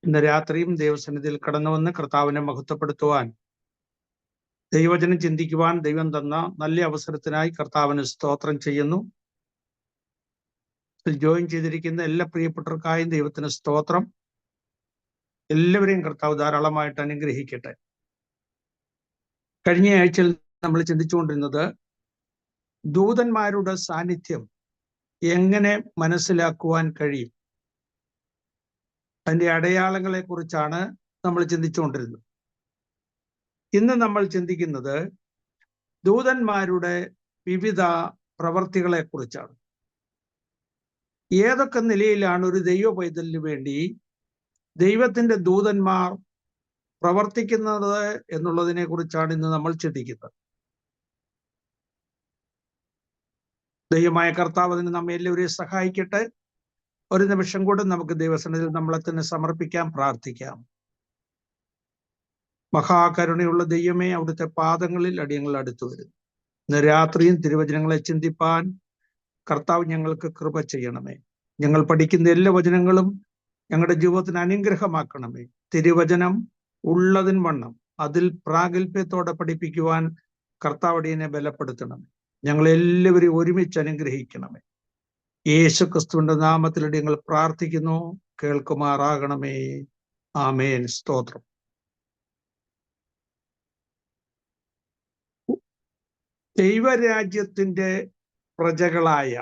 ഇന്ന് രാത്രിയും ദൈവസന്നിധിയിൽ കടന്നു വന്ന് കർത്താവിനെ മഹത്വപ്പെടുത്തുവാൻ, ദൈവവചനം ചിന്തിക്കുവാൻ ദൈവം തന്ന നല്ല അവസരത്തിനായി കർത്താവിന് സ്തോത്രം ചെയ്യുന്നു. ജോയിൻ ചെയ്തിരിക്കുന്ന എല്ലാ പ്രിയപ്പെട്ടവർക്കായും ദൈവത്തിന് സ്തോത്രം. എല്ലാവരെയും കർത്താവ് ധാരാളമായിട്ട് അനുഗ്രഹിക്കട്ടെ. കഴിഞ്ഞ ആഴ്ചയിൽ നമ്മൾ ചിന്തിച്ചുകൊണ്ടിരുന്നത് ദൂതന്മാരുടെ സാന്നിധ്യം എങ്ങനെ മനസ്സിലാക്കുവാൻ കഴിയും, അതിൻ്റെ അടയാളങ്ങളെ കുറിച്ചാണ് നമ്മൾ ചിന്തിച്ചുകൊണ്ടിരുന്നത്. ഇന്ന് നമ്മൾ ചിന്തിക്കുന്നത് ദൂതന്മാരുടെ വിവിധ പ്രവർത്തികളെ കുറിച്ചാണ്. ഏതൊക്കെ നിലയിലാണ് ഒരു ദൈവ പൈതലിന് വേണ്ടി ദൈവത്തിന്റെ ദൂതന്മാർ പ്രവർത്തിക്കുന്നത് എന്നുള്ളതിനെ കുറിച്ചാണ് ഇന്ന് നമ്മൾ ചിന്തിക്കുന്നത്. ദൈവമായ കർത്താവ് അതിന് നമ്മെ എല്ലാവരെയും സഹായിക്കട്ടെ. ഒരു നിമിഷം കൂടെ നമുക്ക് ദൈവസന്നിധിയിൽ നമ്മളെ തന്നെ സമർപ്പിക്കാം, പ്രാർത്ഥിക്കാം. മഹാകരുണയുള്ള ദൈവമേ, അവിടുത്തെ പാദങ്ങളിൽ അടിയങ്ങൾ അടുത്തു വരുന്നു. ഇന്ന് രാത്രിയും തിരുവചനങ്ങളെ ചിന്തിപ്പാൻ കർത്താവ് ഞങ്ങൾക്ക് കൃപ ചെയ്യണമേ. ഞങ്ങൾ പഠിക്കുന്ന എല്ലാ വചനങ്ങളും ഞങ്ങളുടെ ജീവിതത്തിന് അനുഗ്രഹമാക്കണമേ. തിരുവചനം ഉള്ളതിൻ വണ്ണം അതിൽ പ്രാഗൽഭ്യത്തോടെ പഠിപ്പിക്കുവാൻ കർത്താവ് അടിയനെ ബലപ്പെടുത്തണമേ. ഞങ്ങളെല്ലാവരെയും ഒരുമിച്ച് അനുഗ്രഹിക്കണമേ. യേശു ക്രിസ്തുവിന്റെ നാമത്തിൽ ഞങ്ങൾ പ്രാർത്ഥിക്കുന്നു, കേൾക്കുമാറാകണമേ. ആമേൻ. സ്തോത്രം. ദൈവരാജ്യത്തിന്റെ പ്രജകളായ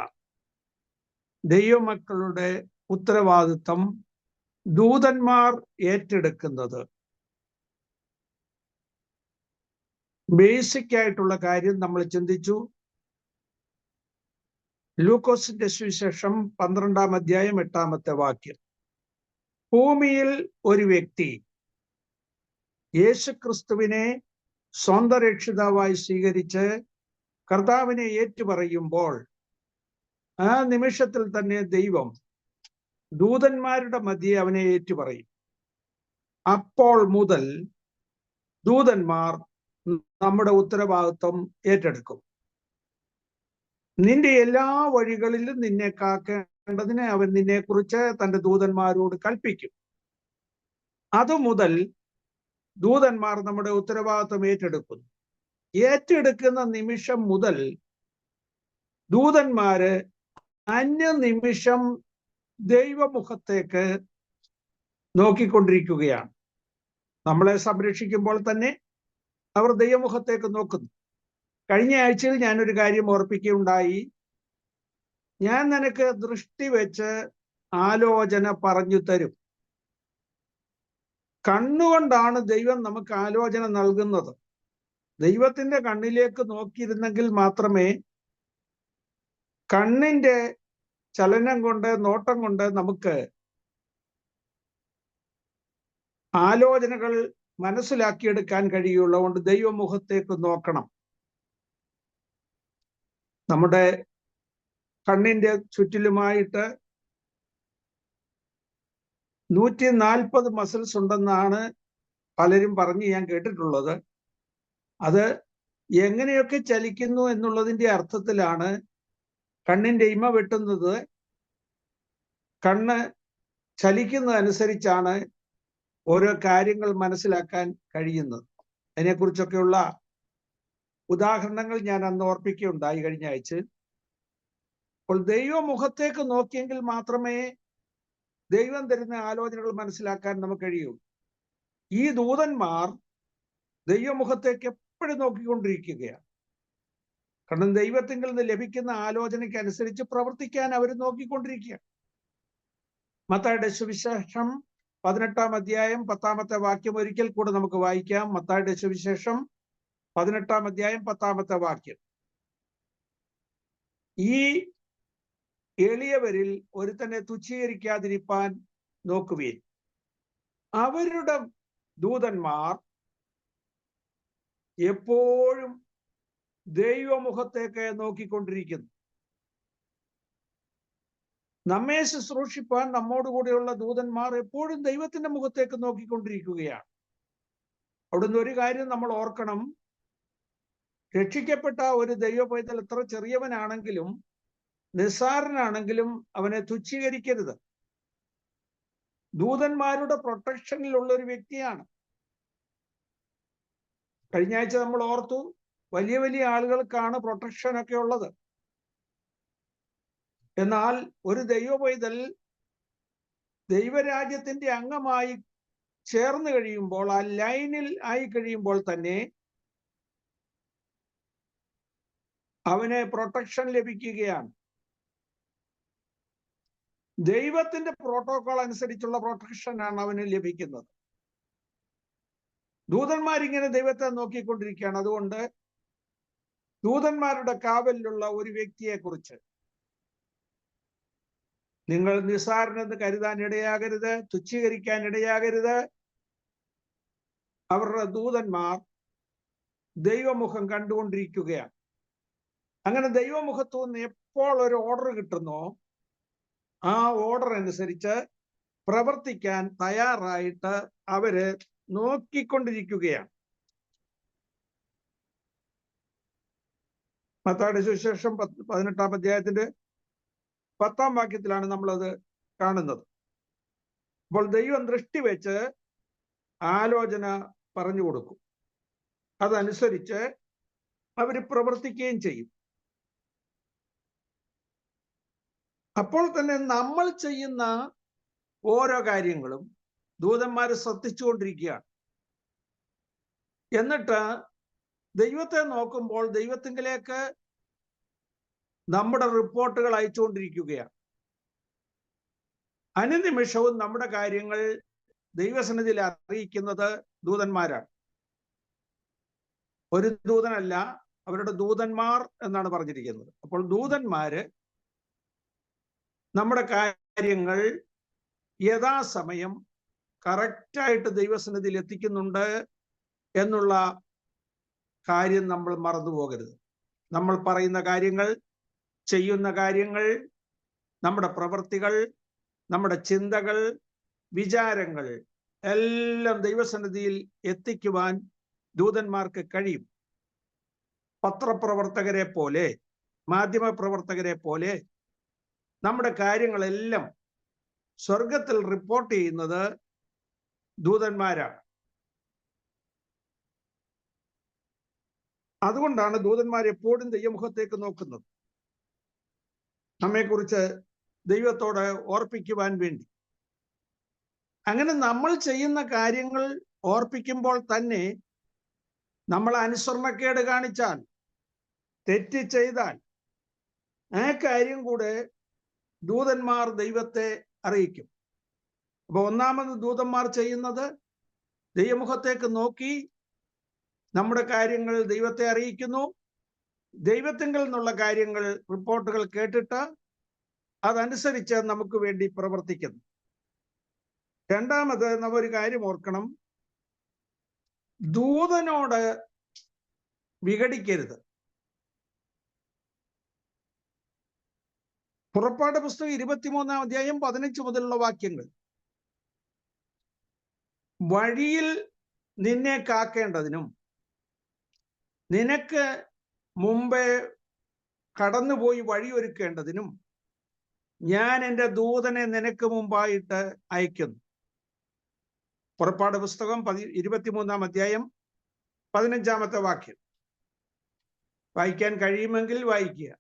ദൈവമക്കളുടെ ഉത്തരവാദിത്വം ദൂതന്മാർ ഏറ്റെടുക്കുന്നത് ബേസിക് ആയിട്ടുള്ള കാര്യം നമ്മൾ ചിന്തിച്ചു. ലൂക്കോസിന്റെ സുവിശേഷം 12-ാം അധ്യായം 8-ാമത്തെ വാക്യം. ഭൂമിയിൽ ഒരു വ്യക്തി യേശുക്രിസ്തുവിനെ സ്വന്തം രക്ഷിതാവായി സ്വീകരിച്ച് കർത്താവിനെ ഏറ്റുപറയുമ്പോൾ ആ നിമിഷത്തിൽ തന്നെ ദൈവം ദൂതന്മാരുടെ മധ്യേ അവനെ ഏറ്റുപറയും. അപ്പോൾ മുതൽ ദൂതന്മാർ നമ്മുടെ ഉത്തരവാദിത്വം ഏറ്റെടുക്കും. നിന്റെ എല്ലാ വഴികളിലും നിന്നെ കാക്കേണ്ടതിന് അവൻ നിന്നെക്കുറിച്ച് തൻ്റെ ദൂതന്മാരോട് കൽപ്പിക്കും. അതുമുതൽ ദൂതന്മാർ നമ്മുടെ ഉത്തരവാദിത്വം ഏറ്റെടുക്കുന്നു. ഏറ്റെടുക്കുന്ന നിമിഷം മുതൽ ദൂതന്മാര് അന്യനിമിഷം ദൈവമുഖത്തേക്ക് നോക്കിക്കൊണ്ടിരിക്കുകയാണ്. നമ്മളെ സംരക്ഷിക്കുമ്പോൾ തന്നെ അവർ ദൈവമുഖത്തേക്ക് നോക്കുന്നു. കഴിഞ്ഞ ആഴ്ചയിൽ ഞാനൊരു കാര്യം ഓർപ്പിക്കുകയുണ്ടായി. ഞാൻ നിനക്ക് ദൃഷ്ടി വെച്ച് ആലോചന പറഞ്ഞു തരും. കണ്ണുകൊണ്ടാണ് ദൈവം നമുക്ക് ആലോചന നൽകുന്നത്. ദൈവത്തിന്റെ കണ്ണിലേക്ക് നോക്കിയിരുന്നെങ്കിൽ മാത്രമേ കണ്ണിന്റെ ചലനം കൊണ്ട്, നോട്ടം കൊണ്ട് നമുക്ക് ആലോചനകൾ മനസ്സിലാക്കിയെടുക്കാൻ കഴിയുള്ളൂ. കൊണ്ട് ദൈവമുഖത്തേക്ക് നോക്കണം. നമ്മുടെ കണ്ണിന്റെ ചുറ്റിലുമായിട്ട് 140 മസിൽസ് ഉണ്ടെന്നാണ് പലരും പറഞ്ഞ് ഞാൻ കേട്ടിട്ടുള്ളത്. അത് എങ്ങനെയൊക്കെ ചലിക്കുന്നു എന്നുള്ളതിന്റെ അർത്ഥത്തിലാണ് കണ്ണിന്റെ ഇമ വെട്ടുന്നത്. കണ്ണ് ചലിക്കുന്നതനുസരിച്ചാണ് ഓരോ കാര്യങ്ങൾ മനസ്സിലാക്കാൻ കഴിയുന്നത്. അതിനെക്കുറിച്ചൊക്കെയുള്ള ഉദാഹരണങ്ങൾ ഞാൻ അന്ന് ഓർപ്പിക്കുകയുണ്ടായി കഴിഞ്ഞ ആഴ്ച. അപ്പോൾ ദൈവമുഖത്തേക്ക് നോക്കിയെങ്കിൽ മാത്രമേ ദൈവം തരുന്ന ആലോചനകൾ മനസ്സിലാക്കാൻ നമുക്ക് കഴിയൂ. ഈ ദൂതന്മാർ ദൈവമുഖത്തേക്ക് എപ്പോഴും നോക്കിക്കൊണ്ടിരിക്കുകയാണ്. കാരണം ദൈവത്തിൽ നിന്ന് ലഭിക്കുന്ന ആലോചനയ്ക്ക് അനുസരിച്ച് പ്രവർത്തിക്കാൻ അവർ നോക്കിക്കൊണ്ടിരിക്കുക. മത്തായിയുടെ സുവിശേഷം 18-ാം അധ്യായം 10-ാമത്തെ വാക്യം ഒരിക്കൽ കൂടെ നമുക്ക് വായിക്കാം. മത്തായിയുടെ സുവിശേഷം 18-ാം അധ്യായം 10-ാമത്തെ വാക്യം. ഈ എളിയവരിൽ ഒരുത്തനെ തുച്ഛീകരിക്കാതിരിപ്പാൻ നോക്കുവീൻ. അവരുടെ ദൂതന്മാർ എപ്പോഴും ദൈവമുഖത്തേക്ക് നോക്കിക്കൊണ്ടിരിക്കുന്നു. നമ്മെ ശുശ്രൂഷിപ്പാൻ നമ്മോടുകൂടെയുള്ള ദൂതന്മാർ എപ്പോഴും ദൈവത്തിന്റെ മുഖത്തേക്ക് നോക്കിക്കൊണ്ടിരിക്കുകയാണ്. അവിടുന്ന് ഒരു കാര്യം നമ്മൾ ഓർക്കണം. രക്ഷിക്കപ്പെട്ട ഒരു ദൈവ പൈതൽ എത്ര ചെറിയവനാണെങ്കിലും നിസ്സാരനാണെങ്കിലും അവനെ തുച്ഛീകരിക്കരുത്. ദൂതന്മാരുടെ പ്രൊട്ടക്ഷനിലുള്ള ഒരു വ്യക്തിയാണ്. കഴിഞ്ഞ ആഴ്ച നമ്മൾ ഓർത്തു, വലിയ വലിയ ആളുകൾക്കാണ് പ്രൊട്ടക്ഷൻ ഒക്കെ ഉള്ളത്. എന്നാൽ ഒരു ദൈവപൈതൽ ദൈവരാജ്യത്തിന്റെ അംഗമായി ചേർന്ന് കഴിയുമ്പോൾ, ആ ലൈനിൽ ആയി കഴിയുമ്പോൾ തന്നെ അവന് പ്രൊട്ടക്ഷൻ ലഭിക്കുകയാണ്. ദൈവത്തിന്റെ പ്രോട്ടോകോൾ അനുസരിച്ചുള്ള പ്രൊട്ടക്ഷനാണ് അവന് ലഭിക്കുന്നത്. ദൂതന്മാരിങ്ങനെ ദൈവത്തെ നോക്കിക്കൊണ്ടിരിക്കുകയാണ്. അതുകൊണ്ട് ദൂതന്മാരുടെ കാവലിലുള്ള ഒരു വ്യക്തിയെ കുറിച്ച് നിങ്ങൾ നിസ്സാരനെന്ന് കരുതാൻ ഇടയാകരുത്, തുച്ഛീകരിക്കാൻ ഇടയാകരുത്. അവരുടെ ദൂതന്മാർ ദൈവമുഖം കണ്ടുകൊണ്ടിരിക്കുകയാണ്. അങ്ങനെ ദൈവമുഖത്തു നിന്ന് എപ്പോൾ ഒരു ഓർഡർ കിട്ടുന്നോ, ആ ഓർഡർ അനുസരിച്ച് പ്രവർത്തിക്കാൻ തയ്യാറായിട്ട് അവര് നോക്കിക്കൊണ്ടിരിക്കുകയാണ്. മത്തായിയുടെ സുവിശേഷം 18-ാം അധ്യായത്തിന്റെ 10-ാം വാക്യത്തിലാണ് നമ്മളത് കാണുന്നത്. അപ്പോൾ ദൈവം ദൃഷ്ടി വെച്ച് ആലോചന പറഞ്ഞു കൊടുക്കും. അതനുസരിച്ച് അവര് പ്രവർത്തിക്കുകയും ചെയ്യും. അപ്പോൾ തന്നെ നമ്മൾ ചെയ്യുന്ന ഓരോ കാര്യങ്ങളും ദൂതന്മാര് ശ്രദ്ധിച്ചുകൊണ്ടിരിക്കുകയാണ്. എന്നിട്ട് ദൈവത്തെ നോക്കുമ്പോൾ ദൈവത്തിങ്കിലേക്ക് നമ്മുടെ റിപ്പോർട്ടുകൾ അയച്ചുകൊണ്ടിരിക്കുകയാണ്. അനുനിമിഷവും നമ്മുടെ കാര്യങ്ങൾ ദൈവസന്നിധിയിൽ അറിയിക്കുന്നത് ദൂതന്മാരാണ്. ഒരു ദൂതനല്ല, അവരുടെ ദൂതന്മാർ എന്നാണ് പറഞ്ഞിരിക്കുന്നത്. അപ്പോൾ ദൂതന്മാര് നമ്മുടെ കാര്യങ്ങൾ യഥാസമയം കറക്റ്റായിട്ട് ദൈവസന്നിധിയിൽ എത്തിക്കുന്നുണ്ട് എന്നുള്ള കാര്യം നമ്മൾ മറന്നു പോകരുത്. നമ്മൾ പറയുന്ന കാര്യങ്ങൾ, ചെയ്യുന്ന കാര്യങ്ങൾ, നമ്മുടെ പ്രവൃത്തികൾ, നമ്മുടെ ചിന്തകൾ, വിചാരങ്ങൾ എല്ലാം ദൈവസന്നിധിയിൽ എത്തിക്കുവാൻ ദൂതന്മാർക്ക് കഴിയും. പത്രപ്രവർത്തകരെ പോലെ, മാധ്യമ പ്രവർത്തകരെ പോലെ നമ്മുടെ കാര്യങ്ങളെല്ലാം സ്വർഗത്തിൽ റിപ്പോർട്ട് ചെയ്യുന്നത് ദൂതന്മാരാണ്. അതുകൊണ്ടാണ് ദൂതന്മാർ എപ്പോഴും ദൈവമുഖത്തേക്ക് നോക്കുന്നത്, നമ്മെക്കുറിച്ച് ദൈവത്തോട് ഓർപ്പിക്കുവാൻ വേണ്ടി. അങ്ങനെ നമ്മൾ ചെയ്യുന്ന കാര്യങ്ങൾ ഓർപ്പിക്കുമ്പോൾ തന്നെ നമ്മൾ അനുസരണക്കേട് കാണിച്ചാൽ, തെറ്റ് ചെയ്താൽ, ആ കാര്യം കൂടെ ദൂതന്മാർ ദൈവത്തെ അറിയിക്കും. അപ്പൊ ഒന്നാമത് ദൂതന്മാർ ചെയ്യുന്നത് ദൈവമുഖത്തേക്ക് നോക്കി നമ്മുടെ കാര്യങ്ങൾ ദൈവത്തെ അറിയിക്കുന്നു. ദൈവത്തിങ്കിൽ നിന്നുള്ള കാര്യങ്ങൾ, റിപ്പോർട്ടുകൾ കേട്ടിട്ട് അതനുസരിച്ച് നമുക്ക് വേണ്ടി പ്രവർത്തിക്കുന്നു. രണ്ടാമത് നമ്മൾ ഒരു കാര്യം ഓർക്കണം, ദൂതനോട് വിഘടിക്കരുത്. പുറപ്പാട് പുസ്തകം 23-ാം അധ്യായം 15 മുതലുള്ള വാക്യങ്ങൾ, വഴിയിൽ നിന്നെ കാക്കേണ്ടതിനും നിനക്ക് മുമ്പേ കടന്നുപോയി വഴിയൊരുക്കേണ്ടതിനും ഞാൻ എൻ്റെ ദൂതനെ നിനക്ക് മുമ്പായിട്ട് അയക്കുന്നു. പുറപ്പാട് പുസ്തകം 23-ാം അധ്യായം 15-ാമത്തെ വാക്യം വായിക്കാൻ കഴിയുമെങ്കിൽ വായിക്കുക.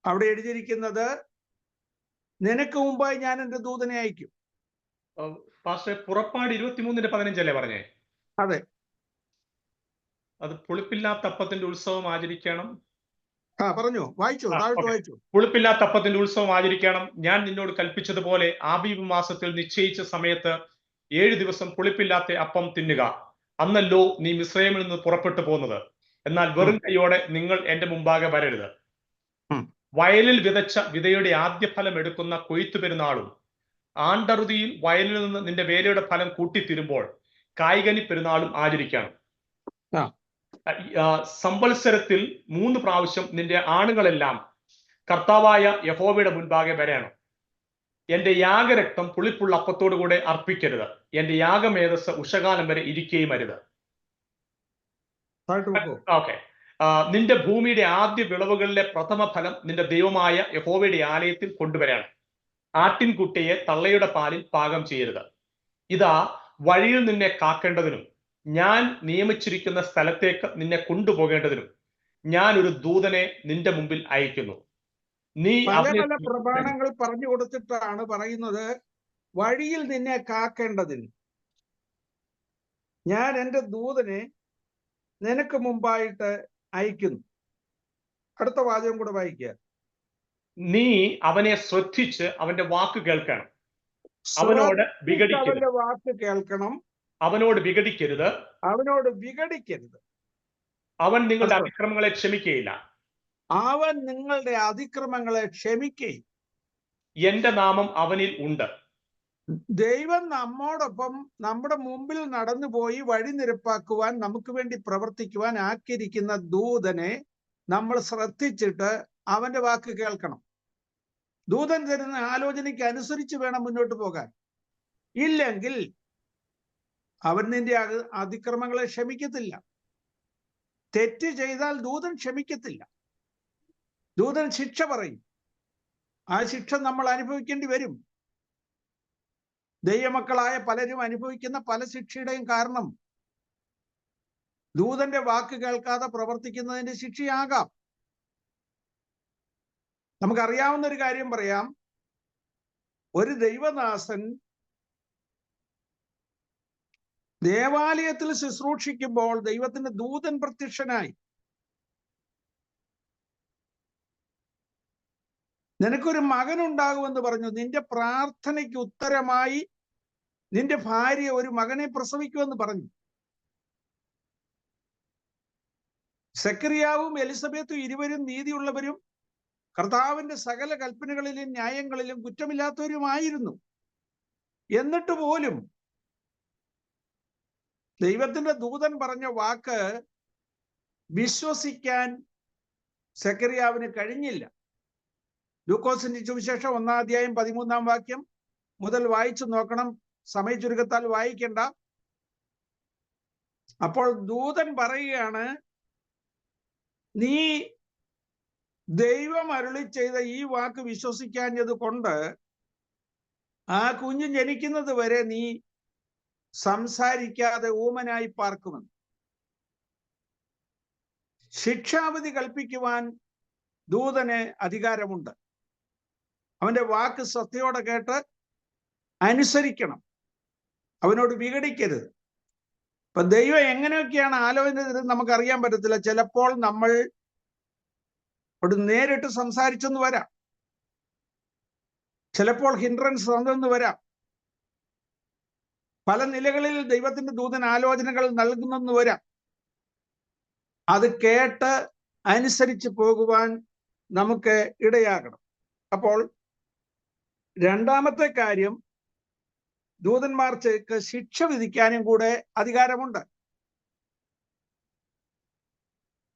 അവിടെ എഴുതിയിരിക്കുന്നത്, നിനക്ക് മുമ്പായി ഞാൻ എൻ്റെ ദൂതനെ അയക്കും. പുറപ്പാട് 23-15 അല്ലേ പറഞ്ഞേ? അതെ. അത് പുളിപ്പില്ലാത്ത അപ്പത്തിന്റെ ഉത്സവം ആചരിക്കണം. പറഞ്ഞു, വായിച്ചു, വായിച്ചു. പുളിപ്പില്ലാത്ത അപ്പത്തിന്റെ ഉത്സവം ആചരിക്കണം. ഞാൻ നിന്നോട് കൽപ്പിച്ചതുപോലെ ആബീബ് മാസത്തിൽ നിശ്ചയിച്ച സമയത്ത് 7 ദിവസം പുളിപ്പില്ലാത്ത അപ്പം തിന്നുക. അന്നല്ലോ നീ മിസ്രയീമിൽ നിന്ന് പുറപ്പെട്ടു പോകുന്നത്. എന്നാൽ വെറും കൈയോടെ നിങ്ങൾ എന്റെ മുമ്പാകെ വരരുത്. വയലിൽ വിതച്ച വിതയുടെ ആദ്യ ഫലം എടുക്കുന്ന കൊയ്ത്തു പെരുന്നാളും ആണ്ടറുതിയിൽ വയലിൽ നിന്ന് നിന്റെ വേലയുടെ ഫലം കൂട്ടിത്തീരുമ്പോൾ കായ്കനി പെരുന്നാളും ആചരിക്കണം. സംവത്സരത്തിൽ 3 പ്രാവശ്യം നിന്റെ ആണുങ്ങളെല്ലാം കർത്താവായ യഹോവയുടെ മുൻപാകെ വരണം. എന്റെ യാഗരക്തം പുളിപ്പുള്ള അപ്പത്തോടുകൂടെ അർപ്പിക്കരുത്. എന്റെ യാഗമേധസ് ഉഷകാലം വരെ ഇരിക്കുകയും അരുത്. ഓക്കെ. നിന്റെ ഭൂമിയുടെ ആദ്യ വിളവുകളിലെ പ്രഥമ ഫലം നിന്റെ ദൈവമായ യഹോവയുടെ ആലയത്തിൽ കൊണ്ടുവരണം. ആട്ടിൻകുട്ടിയെ തള്ളയുടെ പാലിൽ പാകം ചെയ്യരുത്. ഇതാ വഴിയിൽ നിന്നെ കാക്കേണ്ടതിനും ഞാൻ നിയമിച്ചിരിക്കുന്ന സ്ഥലത്തേക്ക് നിന്നെ കൊണ്ടുപോകേണ്ടതിനും ഞാൻ ഒരു ദൂതനെ നിന്റെ മുമ്പിൽ അയക്കുന്നു. നീ പല പല പ്രമാണങ്ങൾ പറഞ്ഞു കൊടുത്തിട്ടാണ് പറയുന്നത് വഴിയിൽ നിന്നെ കാക്കേണ്ടതിന് ഞാൻ എൻ്റെ ദൂതനെ നിനക്ക് മുമ്പായിട്ട് അയക്കുന്നു. അടുത്ത വാചകം കൂടെ വായിക്കുക. നീ അവനെ ശ്രദ്ധിച്ച് അവന്റെ വാക്ക് കേൾക്കണം, അവനോട് വിഘടിക്കരുത്. അവന്റെ വാക്ക് കേൾക്കണം, അവനോട് വിഘടിക്കരുത്, അവനോട് വിഘടിക്കരുത്. അവൻ നിങ്ങളുടെ അതിക്രമങ്ങളെ ക്ഷമിക്കുകയില്ല. അവൻ നിങ്ങളുടെ അതിക്രമങ്ങളെ ക്ഷമിക്കുകയും. എന്റെ നാമം അവനിൽ ഉണ്ട്. ദൈവം നമ്മോടൊപ്പം നമ്മുടെ മുമ്പിൽ നടന്നുപോയി വഴി നിരപ്പാക്കുവാൻ നമുക്ക് വേണ്ടി പ്രവർത്തിക്കുവാൻ ആക്കിയിരിക്കുന്ന ദൂതനെ നമ്മൾ ശ്രദ്ധിച്ചിട്ട് അവന്റെ വാക്ക് കേൾക്കണം. ദൂതൻ തരുന്ന ആലോചനയ്ക്ക് അനുസരിച്ച് വേണം മുന്നോട്ട് പോകാൻ. ഇല്ലെങ്കിൽ അവൻ നിന്റെ അതിക്രമങ്ങളെ ക്ഷമിക്കത്തില്ല. തെറ്റ് ചെയ്താൽ ദൂതൻ ക്ഷമിക്കത്തില്ല. ദൂതൻ ശിക്ഷ പറയും. ആ ശിക്ഷ നമ്മൾ അനുഭവിക്കേണ്ടി വരും. ദൈവമക്കളായ പലരും അനുഭവിക്കുന്ന പല ശിക്ഷയുടെയും കാരണം ദൂതന്റെ വാക്ക് കേൾക്കാതെ പ്രവർത്തിക്കുന്നതിന്റെ ശിക്ഷയാകാം. നമുക്കറിയാവുന്ന ഒരു കാര്യം പറയാം. ഒരു ദൈവദാസൻ ദേവാലയത്തിൽ ശുശ്രൂഷിക്കുമ്പോൾ ദൈവത്തിന്റെ ദൂതൻ പ്രത്യക്ഷനായി. നിനക്കൊരു മകനുണ്ടാകുമെന്ന് പറഞ്ഞു. നിന്റെ പ്രാർത്ഥനയ്ക്ക് ഉത്തരമായി നിന്റെ ഭാര്യ ഒരു മകനെ പ്രസവിക്കുമെന്ന് പറഞ്ഞു. സെക്കറിയാവും എലിസബത്തും ഇരുവരും നീതിയുള്ളവരും കർത്താവിന്റെ സകല കൽപ്പനകളിലും ന്യായങ്ങളിലും കുറ്റമില്ലാത്തവരുമായിരുന്നു. എന്നിട്ട് പോലും ദൈവത്തിന്റെ ദൂതൻ പറഞ്ഞ വാക്ക് വിശ്വസിക്കാൻ സെക്കറിയാവിന് കഴിഞ്ഞില്ല. ലൂക്കോസിന്റെ സുവിശേഷം 1-ാം അധ്യായം 13-ാം വാക്യം മുതൽ വായിച്ചു നോക്കണം. സമയ ചുരുക്കത്താൽ വായിക്കണ്ട. അപ്പോൾ ദൂതൻ പറയുകയാണ്, നീ ദൈവം അരുളി ചെയ്ത ഈ വാക്ക് വിശ്വസിക്കാഞ്ഞത് കൊണ്ട് ആ കുഞ്ഞ് ജനിക്കുന്നത് വരെ നീ സംസാരിക്കാതെ ഊമനായി പാർക്കുമെന്ന്. ശിക്ഷാവിധി കൽപ്പിക്കുവാൻ ദൂതന് അധികാരമുണ്ട്. അവന്റെ വാക്ക് ശ്രദ്ധയോടെ കേട്ട് അനുസരിക്കണം. അവനോട് വിഘടിക്കരുത്. അപ്പൊ ദൈവം എങ്ങനെയൊക്കെയാണ് ആലോചന തരുന്നത് നമുക്കറിയാൻ പറ്റത്തില്ല. ചിലപ്പോൾ നമ്മൾ ഒരു നേരിട്ട് സംസാരിച്ചെന്ന് വരാം, ചിലപ്പോൾ ഹിൻഡ്രൻസ് തന്നെന്ന് വരാം. പല നിലകളിൽ ദൈവത്തിന്റെ ദൂതൻ ആലോചനകൾ നൽകുന്നെന്ന് വരാം. അത് കേട്ട് അനുസരിച്ച് പോകുവാൻ നമുക്ക് ഇടയാകണം. അപ്പോൾ രണ്ടാമത്തെ കാര്യം, ദൂതന്മാർക്ക് ശിക്ഷ വിധിക്കാനും കൂടെ അധികാരമുണ്ട്.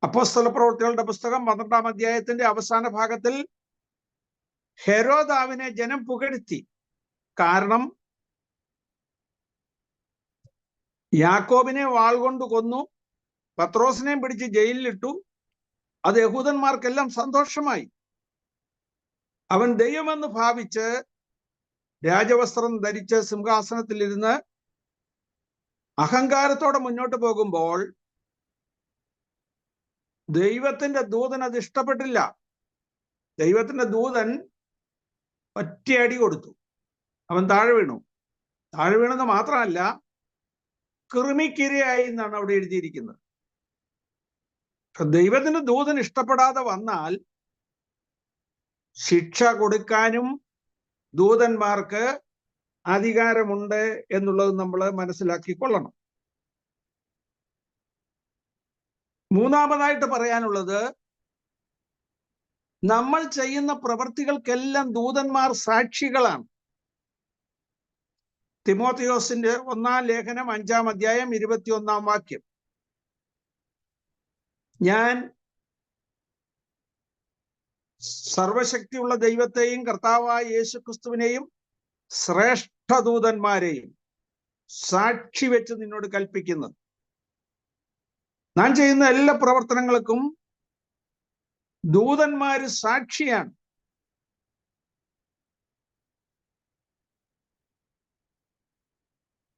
അപ്പോസ്തല പ്രവൃത്തികളുടെ പുസ്തകം 12-ാം അധ്യായത്തിന്റെ അവസാന ഭാഗത്തിൽ ഹെരോദാവിനെ ജനം പുകഴ്ത്തി. കാരണം യാക്കോബിനെ വാൾ കൊണ്ട് കൊന്നു, പത്രോസിനെയും പിടിച്ച് ജയിലിലിട്ടു. അത് യഹൂദന്മാർക്കെല്ലാം സന്തോഷമായി. അവൻ ദൈവമെന്ന് ഭാവിച്ച് രാജവസ്ത്രം ധരിച്ച് സിംഹാസനത്തിലിരുന്ന് അഹങ്കാരത്തോടെ മുന്നോട്ട് പോകുമ്പോൾ ദൈവത്തിന്റെ ദൂതൻ അത് ഇഷ്ടപ്പെട്ടില്ല. ദൈവത്തിന്റെ ദൂതൻ ഒറ്റയടി കൊടുത്തു. അവൻ താഴെ വീണു. താഴെ വീണെന്ന് മാത്രമല്ല, കൃമിക്കിരയായി എന്നാണ് അവിടെ എഴുതിയിരിക്കുന്നത്. ദൈവത്തിന്റെ ദൂതൻ ഇഷ്ടപ്പെടാതെ വന്നാൽ ശിക്ഷ കൊടുക്കാനും ദൂതന്മാർക്ക് അധികാരമുണ്ട് എന്നുള്ളത് നമ്മൾ മനസ്സിലാക്കിക്കൊള്ളണം. മൂന്നാമതായിട്ട് പറയാനുള്ളത്, നമ്മൾ ചെയ്യുന്ന പ്രവൃത്തികൾക്കെല്ലാം ദൂതന്മാർ സാക്ഷികളാണ്. തിമോത്തിയോസിന്റെ 1-ാം ലേഖനം 5-ാം അധ്യായം 21-ാം വാക്യം. ഞാൻ സർവശക്തിയുള്ള ദൈവത്തെയും കർത്താവായ യേശുക്രിസ്തുവിനെയും ശ്രേഷ്ഠദൂതന്മാരെയും സാക്ഷി വെച്ച് നിന്നോട് കൽപ്പിക്കുന്നത്, ഞാൻ ചെയ്യുന്ന എല്ലാ പ്രവർത്തനങ്ങൾക്കും ദൂതന്മാര് സാക്ഷിയാണ്.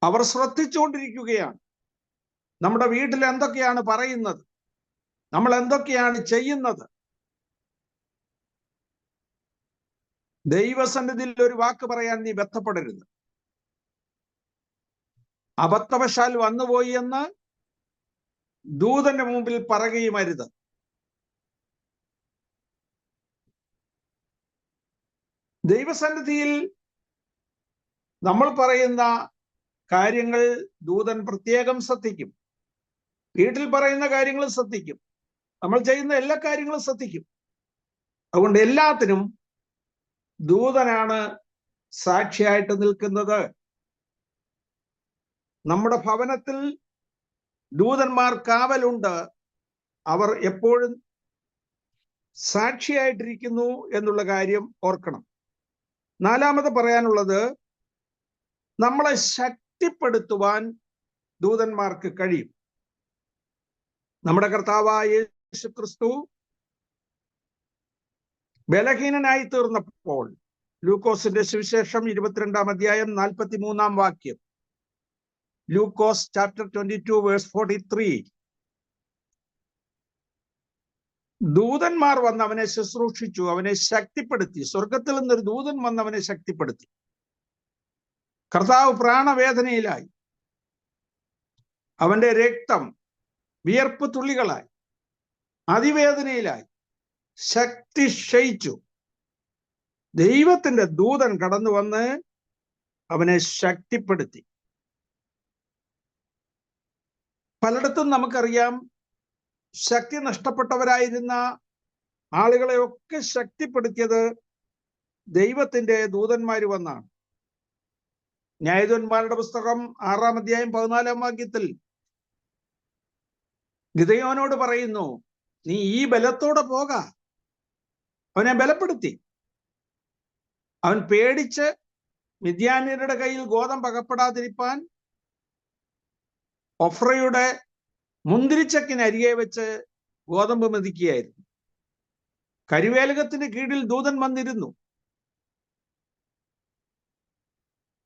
അവർ ശ്രദ്ധിച്ചുകൊണ്ടിരിക്കുകയാണ്. നമ്മുടെ വീട്ടിൽ എന്തൊക്കെയാണ് പറയുന്നത്, നമ്മൾ എന്തൊക്കെയാണ് ചെയ്യുന്നത്. ദൈവസന്നിധിയിൽ ഒരു വാക്ക് പറയാൻ നീ ബന്ധപ്പെടരുത്. അബദ്ധവശാൽ വന്നുപോയി എന്ന് ദൂതന്റെ മുമ്പിൽ പറയുകയും അരുത്. ദൈവസന്നിധിയിൽ നമ്മൾ പറയുന്ന കാര്യങ്ങൾ ദൂതൻ പ്രത്യേകം ശ്രദ്ധിക്കും. വീട്ടിൽ പറയുന്ന കാര്യങ്ങൾ ശ്രദ്ധിക്കും. നമ്മൾ ചെയ്യുന്ന എല്ലാ കാര്യങ്ങളും ശ്രദ്ധിക്കും. അതുകൊണ്ട് എല്ലാത്തിനും ദൂതനാണ് സാക്ഷിയായിട്ട് നിൽക്കുന്നത്. നമ്മുടെ ഭവനത്തിൽ ദൂതന്മാർ കാവലുണ്ട്. അവർ എപ്പോഴും സാക്ഷിയായിട്ടിരിക്കുന്നു എന്നുള്ള കാര്യം ഓർക്കണം. നാലാമത് പറയാനുള്ളത്, നമ്മളെ ശക്തിപ്പെടുത്തുവാൻ ദൂതന്മാർക്ക് കഴിയും. നമ്മുടെ കർത്താവായ യേശുക്രിസ്തു ബലഹീനനായി തീർന്നപ്പോൾ, ലൂക്കോസിന്റെ സുവിശേഷം 22-ാം അധ്യായം 43-ാം വാക്യം, ലൂക്കോസ് ചാപ്റ്റർ 22 വേഴ്സ് 43, ദൂതന്മാർ വന്ന് അവനെ ശുശ്രൂഷിച്ചു, അവനെ ശക്തിപ്പെടുത്തി. സ്വർഗത്തിൽ നിന്നൊരു ദൂതൻ വന്ന് അവനെ ശക്തിപ്പെടുത്തി. കർത്താവ് പ്രാണവേദനയിലായി. അവന്റെ രക്തം വിയർപ്പ് തുള്ളികളായി, അതിവേദനയിലായി, ശക്തി ക്ഷയിച്ചു. ദൈവത്തിന്റെ ദൂതൻ കടന്നു വന്ന് അവനെ ശക്തിപ്പെടുത്തി. പലയിടത്തും നമുക്കറിയാം, ശക്തി നഷ്ടപ്പെട്ടവരായിരുന്ന ആളുകളെയൊക്കെ ശക്തിപ്പെടുത്തിയത് ദൈവത്തിന്റെ ദൂതന്മാര് വന്നാണ്. ന്യായാധിപന്മാരുടെ പുസ്തകം 6-ാം അധ്യായം 14-ാം വാക്യത്തിൽ ഗിദെയോനോട് പറയുന്നു, നീ ഈ ബലത്തോടെ പോക. അവനെ ബലപ്പെടുത്തി. അവൻ പേടിച്ച് മിദ്യാന്യരുടെ കയ്യിൽ ഗോതമ്പ് അകപ്പെടാതിരിപ്പാൻ ഒഫ്രയുടെ മുന്തിരിച്ചക്കിന് അരികെ വെച്ച് ഗോതമ്പ് മെതിക്കുകയായിരുന്നു. കരിവേലകത്തിന് കീഴിൽ ദൂതൻ വന്നിരുന്നു.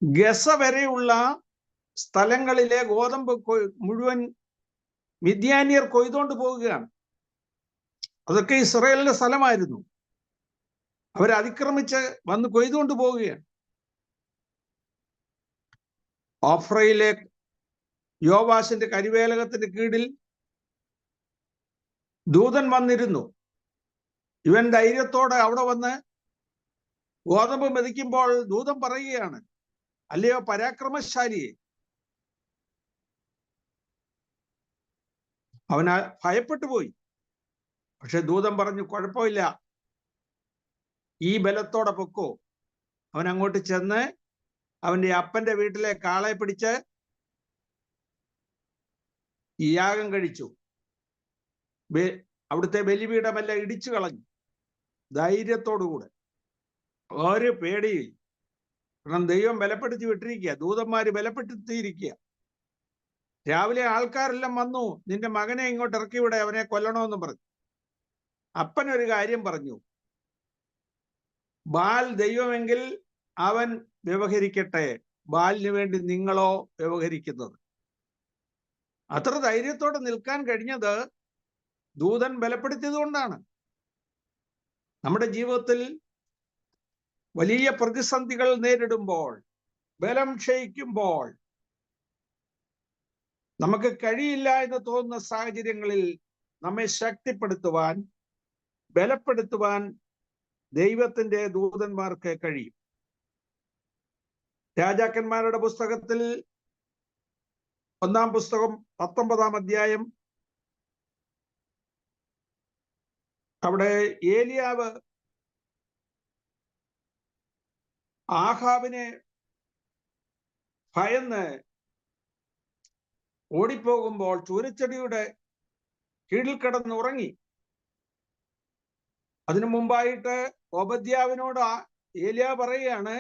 ഗസ വരെയുള്ള സ്ഥലങ്ങളിലെ ഗോതമ്പ് മുഴുവൻ മിദ്യാന്യർ കൊയ്തുകൊണ്ട് പോവുകയാണ്. അതൊക്കെ ഇസ്രായേലിന്റെ സ്ഥലമായിരുന്നു. അവരതിക്രമിച്ച് വന്ന് കൊയ്തുകൊണ്ട് പോവുകയാണ്. ഓഫ്രയിലെ യോവാശിന്റെ കരിവേലകത്തിന്റെ കീഴിൽ ദൂതൻ വന്നിരുന്നു. ഇവൻ ധൈര്യത്തോടെ അവിടെ വന്ന് ഗോതമ്പ് മെതിക്കുമ്പോൾ ദൂതൻ പറയുകയാണ്, അല്ലയോ പരാക്രമശാലിയെ. അവന് ഭയപ്പെട്ടു പോയി. പക്ഷെ ദൂതൻ പറഞ്ഞു, കുഴപ്പമില്ല, ഈ ബലത്തോടെ പൊക്കോ. അവൻ അങ്ങോട്ട് ചെന്ന് അവന്റെ അപ്പന്റെ വീട്ടിലെ കാളയെ പിടിച്ച് ഈ യാഗം കഴിച്ചു. അവിടുത്തെ ബലിപീഠമെല്ലാം ഇടിച്ചു കളഞ്ഞു. ധൈര്യത്തോടുകൂടെ, ഒരു പേടിയിൽ. കാരണം ദൈവം ബലപ്പെടുത്തി വിട്ടിരിക്കുക, ദൂതന്മാര് ബലപ്പെടുത്തിയിരിക്കുക. രാവിലെ ആൾക്കാരെല്ലാം വന്നു, നിന്റെ മകനെ ഇങ്ങോട്ട് ഇറക്കിവിടെ, അവനെ കൊല്ലണമെന്ന് പറഞ്ഞു. അപ്പനൊരു കാര്യം പറഞ്ഞു, ബാൽ ദൈവമെങ്കിൽ അവൻ വ്യവഹരിക്കട്ടെ, ബാലിന് വേണ്ടി നിങ്ങളോ വ്യവഹരിക്കുന്നത്. അത്ര ധൈര്യത്തോടെ നിൽക്കാൻ കഴിഞ്ഞത് ദൂതൻ ബലപ്പെടുത്തിയത് കൊണ്ടാണ്. നമ്മുടെ ജീവിതത്തിൽ വലിയ പ്രതിസന്ധികൾ നേരിടുമ്പോൾ, ബലം ക്ഷയിക്കുമ്പോൾ, നമുക്ക് കഴിയില്ല എന്ന് തോന്നുന്ന സാഹചര്യങ്ങളിൽ നമ്മെ ശക്തിപ്പെടുത്തുവാൻ, ബലപ്പെടുത്തുവാൻ ദൈവത്തിന്റെ ദൂതന്മാർക്ക് കഴിയും. രാജാക്കന്മാരുടെ പുസ്തകത്തിൽ 1-ാം പുസ്തകം 19-ാം അധ്യായം, അവിടെ ഏലിയാവ് ആഹാബിനെ ഭയന്ന് ഓടിപ്പോകുമ്പോൾ ചൂരച്ചെടിയുടെ കീഴിൽ കിടന്നുറങ്ങി. അതിനു മുമ്പായിട്ട് ഓബദ്യാവിനോട് ഏലിയാ പറയുകയാണ്,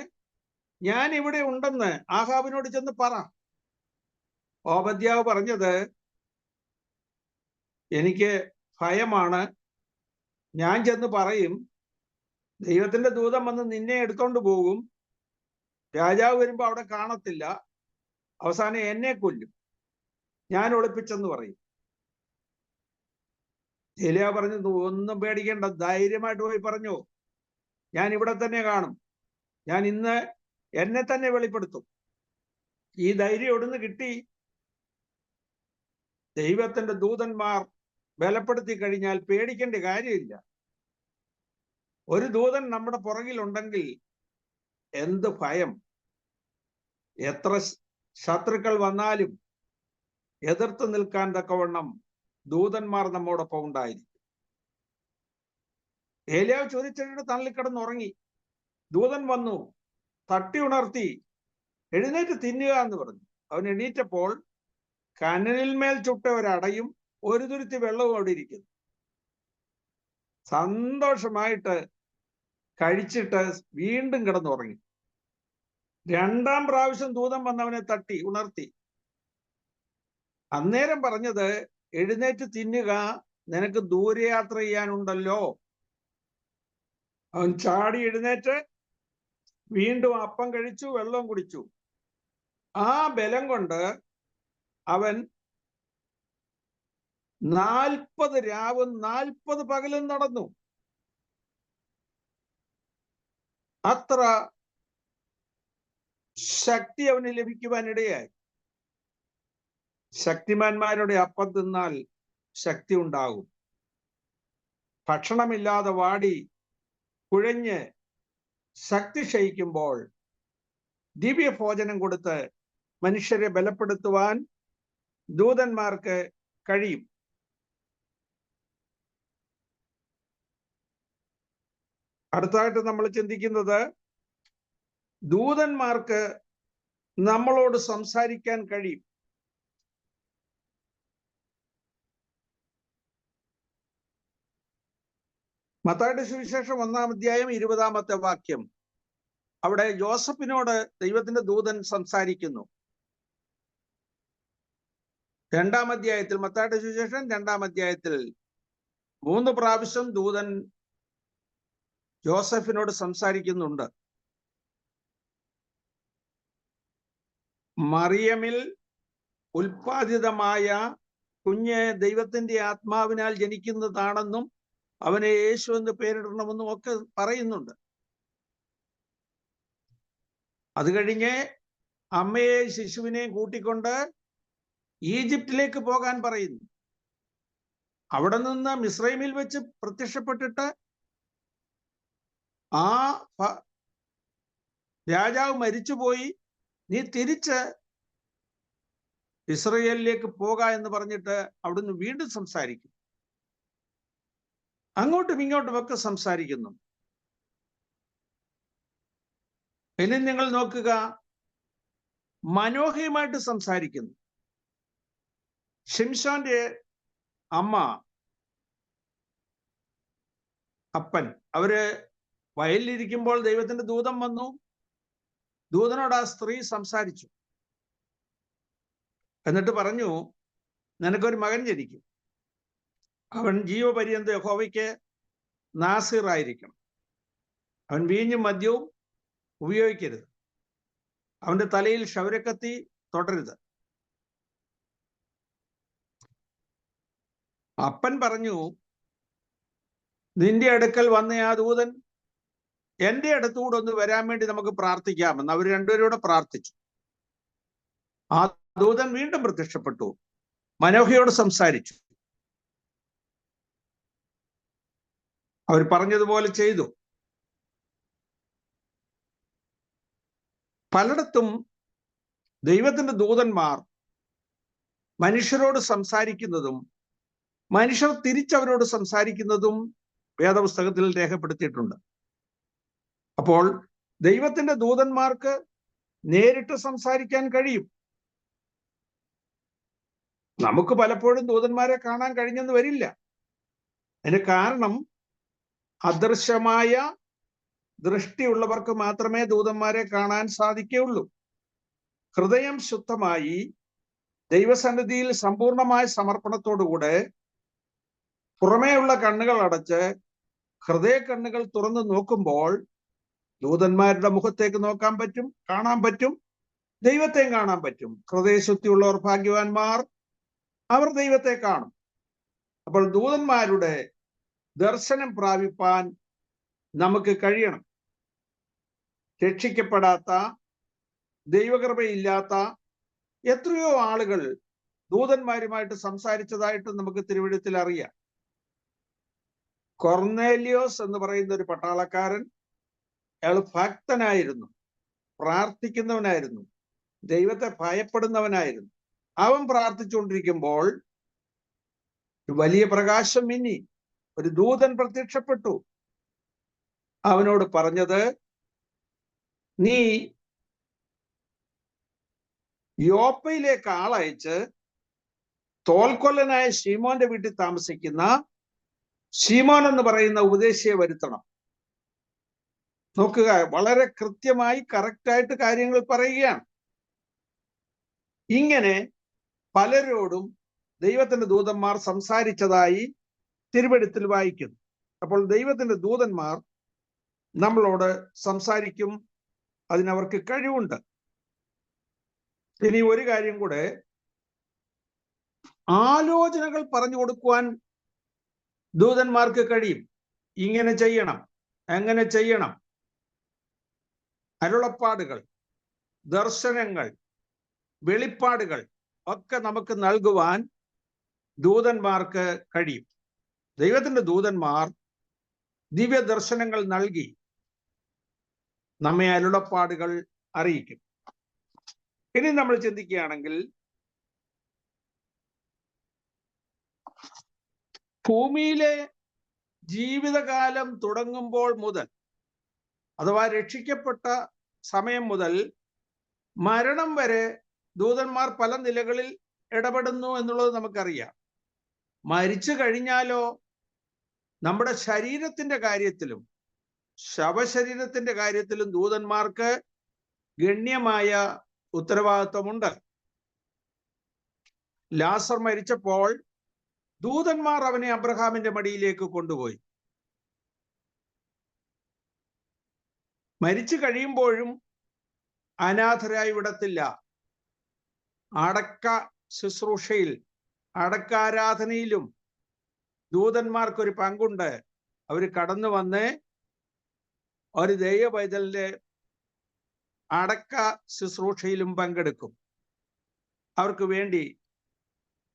ഞാൻ ഇവിടെ ഉണ്ടെന്ന് ആഹാബിനോട് ചെന്ന് പറ. ഓബദ്യാവ് പറഞ്ഞത്, എനിക്ക് ഭയമാണ്, ഞാൻ ചെന്ന് പറയും, ദൈവത്തിന്റെ ദൂതൻ വന്ന് നിന്നെ എടുത്തോണ്ട് പോകും, രാജാവ് വരുമ്പോ അവിടെ കാണത്തില്ല, അവസാനം എന്നെ കൊല്ലും, ഞാൻ ഒളിപ്പിച്ചെന്ന് പറയും. ഏലിയ പറഞ്ഞു, ഒന്നും പേടിക്കേണ്ട, ധൈര്യമായിട്ട് പോയി പറഞ്ഞു, ഞാൻ ഇവിടെ തന്നെ കാണും, ഞാൻ ഇന്ന് എന്നെ തന്നെ വെളിപ്പെടുത്തും. ഈ ധൈര്യം എവിടുന്ന് കിട്ടി? ദൈവത്തിന്റെ ദൂതന്മാർ ബലപ്പെടുത്തി കഴിഞ്ഞാൽ പേടിക്കേണ്ട കാര്യമില്ല. ഒരു ദൂതൻ നമ്മുടെ പുറകിലുണ്ടെങ്കിൽ എന്ത് ഭയം! എത്ര ശത്രുക്കൾ വന്നാലും എതിർത്ത് നിൽക്കാൻ തക്കവണ്ണം ദൂതന്മാർ നമ്മോടൊപ്പം ഉണ്ടായിരിക്കും. ഏലിയാവ് ചോദിച്ചിട്ട് തള്ളിക്കിടന്നുറങ്ങി. ദൂതൻ വന്നു, തട്ടി ഉണർത്തി, എഴുന്നേറ്റ് തിന്നുക എന്ന് പറഞ്ഞു. അവൻ എണീറ്റപ്പോൾ കനലിന്മേൽ ചുട്ട ഒരടയും ഒരു തുരുത്തി വെള്ളവും അവിടെ ഇരിക്കുന്നു. സന്തോഷമായിട്ട് കഴിച്ചിട്ട് വീണ്ടും കിടന്നുറങ്ങി. രണ്ടാം പ്രാവശ്യം ദൂതൻ വന്നവനെ തട്ടി ഉണർത്തി. അന്നേരം പറഞ്ഞത്, എഴുന്നേറ്റ് തിന്നുക, നിനക്ക് ദൂരയാത്ര ചെയ്യാനുണ്ടല്ലോ. അവൻ ചാടി എഴുന്നേറ്റ് വീണ്ടും അപ്പം കഴിച്ചു, വെള്ളം കുടിച്ചു. ആ ബലം കൊണ്ട് അവൻ 40 രാവും 40 പകലും നടന്നു. അത്ര ശക്തി അവന് ലഭിക്കുവാനിടയായി. ശക്തിമാന്മാരുടെ അപ്പം തിന്നാൽ ശക്തി ഉണ്ടാകും. ഭക്ഷണമില്ലാതെ വാടി കുഴഞ്ഞ് ശക്തി ക്ഷയിക്കുമ്പോൾ ദിവ്യഭോജനം കൊടുത്ത് മനുഷ്യരെ ബലപ്പെടുത്തുവാൻ ദൂതന്മാർക്ക് കഴിയും. അടുത്തായിട്ട് നമ്മൾ ചിന്തിക്കുന്നത്, ദൂതന്മാർക്ക് നമ്മളോട് സംസാരിക്കാൻ കഴിയും. മത്തായിയുടെ സുവിശേഷം 1-ാം അധ്യായം 20-ാമത്തെ വാക്യം. അവിടെ യോസഫിനോട് ദൈവത്തിന്റെ ദൂതൻ സംസാരിക്കുന്നു. 2-ാം അധ്യായത്തിൽ, മത്തായിയുടെ സുവിശേഷം 2-ാം അധ്യായത്തിൽ 3 പ്രാവശ്യം ദൂതൻ യോസഫിനോട് സംസാരിക്കുന്നുണ്ട്. മറിയമിൽ ഉൽപാദിതമായ കുഞ്ഞ് ദൈവത്തിന്റെ ആത്മാവിനാൽ ജനിക്കുന്നതാണെന്നും അവനെ യേശു എന്ന് പേരിടണമെന്നും ഒക്കെ പറയുന്നുണ്ട്. അത് കഴിഞ്ഞ് അമ്മയെ ശിശുവിനെയും കൂട്ടിക്കൊണ്ട് ഈജിപ്തിലേക്ക് പോകാൻ പറയുന്നു. അവിടെ നിന്ന് മിസ്രൈമിൽ വെച്ച് പ്രത്യക്ഷപ്പെട്ടിട്ട് ആ രാജാവ് മരിച്ചുപോയി, നീ തിരിച്ച് ഇസ്രയേലിലേക്ക് പോക എന്ന് പറഞ്ഞിട്ട് അവിടുന്ന് വീണ്ടും സംസാരിക്കും. അങ്ങോട്ടും ഇങ്ങോട്ടും ഒക്കെ സംസാരിക്കുന്നു. ഇനി നിങ്ങൾ നോക്കുക, മനോഹരമായിട്ട് സംസാരിക്കുന്നു. ഷിംശോന്റെ അമ്മ, അപ്പൻ, അവര് വയലിലിരിക്കുമ്പോൾ ദൈവത്തിന്റെ ദൂതൻ വന്നു. ദൂതനോട് ആ സ്ത്രീ സംസാരിച്ചു. എന്നിട്ട് പറഞ്ഞു, നിനക്കൊരു മകൻ ജനിക്കും, അവൻ ജീവപര്യന്തം യഹോവയ്ക്ക് നാസിറായിരിക്കണം, അവൻ വീഞ്ഞും മദ്യവും ഉപയോഗിക്കരുത്, അവന്റെ തലയിൽ ക്ഷൗരക്കത്തി തൊടരുത്. അപ്പൻ പറഞ്ഞു, നിന്റെ അടുക്കൽ വന്ന ആ ദൂതൻ എന്റെ അടുത്തുകൂടെ ഒന്ന് വരാൻ വേണ്ടി നമുക്ക് പ്രാർത്ഥിക്കാമെന്ന്. അവർ രണ്ടുപേരും കൂടെ പ്രാർത്ഥിച്ചു. ആ ദൂതൻ വീണ്ടും പ്രത്യക്ഷപ്പെട്ടു, മനോഹയോട് സംസാരിച്ചു. അവർ പറഞ്ഞതുപോലെ ചെയ്തു. പലയിടത്തും ദൈവത്തിന്റെ ദൂതന്മാർ മനുഷ്യരോട് സംസാരിക്കുന്നതും മനുഷ്യർ തിരിച്ചവരോട് സംസാരിക്കുന്നതും വേദപുസ്തകത്തിൽ രേഖപ്പെടുത്തിയിട്ടുണ്ട്. അപ്പോൾ ദൈവത്തിന്റെ ദൂതന്മാർക്ക് നേരിട്ട് സംസാരിക്കാൻ കഴിയും. നമുക്ക് പലപ്പോഴും ദൂതന്മാരെ കാണാൻ കഴിഞ്ഞെന്ന് വരില്ല. അതിന് കാരണം, അദൃശ്യമായ ദൃഷ്ടിയുള്ളവർക്ക് മാത്രമേ ദൂതന്മാരെ കാണാൻ സാധിക്കുകയുള്ളൂ. ഹൃദയം ശുദ്ധമായി ദൈവസന്നിധിയിൽ സമ്പൂർണമായ സമർപ്പണത്തോടുകൂടെ പുറമേയുള്ള കണ്ണുകൾ അടച്ച് ഹൃദയ കണ്ണുകൾ തുറന്നു നോക്കുമ്പോൾ ദൂതന്മാരുടെ മുഖത്തേക്ക് നോക്കാൻ പറ്റും, കാണാൻ പറ്റും. ദൈവത്തെ കാണാൻ പറ്റും. ഹൃദയശുദ്ധിയുള്ളവർ ഭാഗ്യവാന്മാർ, അവർ ദൈവത്തെ കാണും. അപ്പോൾ ദൂതന്മാരുടെ ദർശനം പ്രാപിപ്പാൻ നമുക്ക് കഴിയണം. രക്ഷിക്കപ്പെടാത്ത, ദൈവകൃപയില്ലാത്ത എത്രയോ ആളുകൾ ദൂതന്മാരുമായിട്ട് സംസാരിച്ചതായിട്ട് നമുക്ക് തിരുവെഴുത്തിൽ അറിയാം. കൊർന്നേലിയോസ് എന്ന് പറയുന്ന ഒരു പട്ടാളക്കാരൻ, അയാൾ ഭക്തനായിരുന്നു, പ്രാർത്ഥിക്കുന്നവനായിരുന്നു, ദൈവത്തെ ഭയപ്പെടുന്നവനായിരുന്നു. അവൻ പ്രാർത്ഥിച്ചുകൊണ്ടിരിക്കുമ്പോൾ വലിയ പ്രകാശം മിന്നി, ഒരു ദൂതൻ പ്രത്യക്ഷപ്പെട്ടു. അവനോട് പറഞ്ഞത്, നീ യോപ്പയിലേക്ക് ആളയച്ച് തോൽക്കൊല്ലനായ ശീമോന്റെ വീട്ടിൽ താമസിക്കുന്ന ശീമോൻ എന്ന് പറയുന്ന ഉപദേശിയെ വരുത്തണം. നോക്കുക, വളരെ കൃത്യമായി കറക്റ്റായിട്ട് കാര്യങ്ങൾ പറയുകയാണ്. ഇങ്ങനെ പലരോടും ദൈവത്തിന്റെ ദൂതന്മാർ സംസാരിച്ചതായി തിരുവെഴുത്തിൽ വായിക്കുന്നു. അപ്പോൾ ദൈവത്തിന്റെ ദൂതന്മാർ നമ്മളോട് സംസാരിക്കും, അതിനവർക്ക് കഴിവുണ്ട്. ഇനി ഒരു കാര്യം കൂടെ, ആലോചനകൾ പറഞ്ഞു കൊടുക്കുവാൻ ദൂതന്മാർക്ക് കഴിയും. ഇങ്ങനെ ചെയ്യണം, എങ്ങനെ ചെയ്യണം, അരുളപ്പാടുകൾ, ദർശനങ്ങൾ, വെളിപ്പാടുകൾ ഒക്കെ നമുക്ക് നൽകുവാൻ ദൂതന്മാർക്ക് കഴിയും. ദൈവത്തിന്റെ ദൂതന്മാർ ദിവ്യ ദർശനങ്ങൾ നൽകി നമ്മെ അരുളപ്പാടുകൾ അറിയിക്കും. ഇനി നമ്മൾ ചിന്തിക്കുകയാണെങ്കിൽ, ഭൂമിയിലെ ജീവിതകാലം തുടങ്ങുമ്പോൾ മുതൽ, അഥവാ രക്ഷിക്കപ്പെട്ട സമയം മുതൽ മരണം വരെ ദൂതന്മാർ പല നിലകളിൽ ഇടപെടുന്നു എന്നുള്ളത് നമുക്കറിയാം. മരിച്ചു കഴിഞ്ഞാലോ നമ്മുടെ ശരീരത്തിന്റെ കാര്യത്തിലും ശവശരീരത്തിന്റെ കാര്യത്തിലും ദൂതന്മാർക്ക് ഗണ്യമായ ഉത്തരവാദിത്വമുണ്ട്. ലാസർ മരിച്ചപ്പോൾ ദൂതന്മാർ അവനെ അബ്രഹാമിന്റെ മടിയിലേക്ക് കൊണ്ടുപോയി. മരിച്ചു കഴിയുമ്പോഴും അനാഥരായി വിടത്തില്ല. അടക്ക ശുശ്രൂഷയിൽ, അടക്കാരാധനയിലും ദൂതന്മാർക്കൊരു പങ്കുണ്ട്. അവർ കടന്നു വന്ന് ഒരു ദൈവ പൈതലിന്റെ അടക്ക ശുശ്രൂഷയിലും പങ്കെടുക്കും, അവർക്ക് വേണ്ടി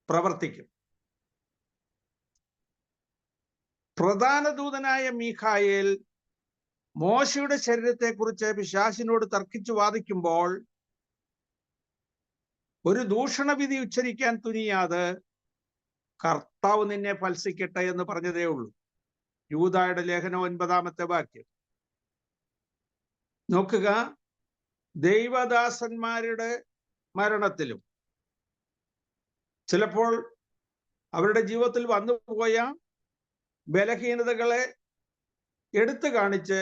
പ്രവർത്തിക്കും. പ്രധാന ദൂതനായ മീഖായേൽ മോശയുടെ ശരീരത്തെക്കുറിച്ച് പിശാചിനോട് തർക്കിച്ചു വാദിക്കുമ്പോൾ ഒരു ദൂഷണവിധി ഉച്ചരിക്കാൻ തുനിയാതെ കർത്താവ് നിന്നെ ഫൽസിക്കട്ടെ എന്ന് പറഞ്ഞതേ ഉള്ളൂ. യൂദായുടെ ലേഖനം 9-ാമത്തെ വാക്യം. നോക്കുക, ദൈവദാസന്മാരുടെ മരണത്തിലും ചിലപ്പോൾ അവരുടെ ജീവിതത്തിൽ വന്നുപോയ ബലഹീനതകളെ എടുത്തു കാണിച്ച്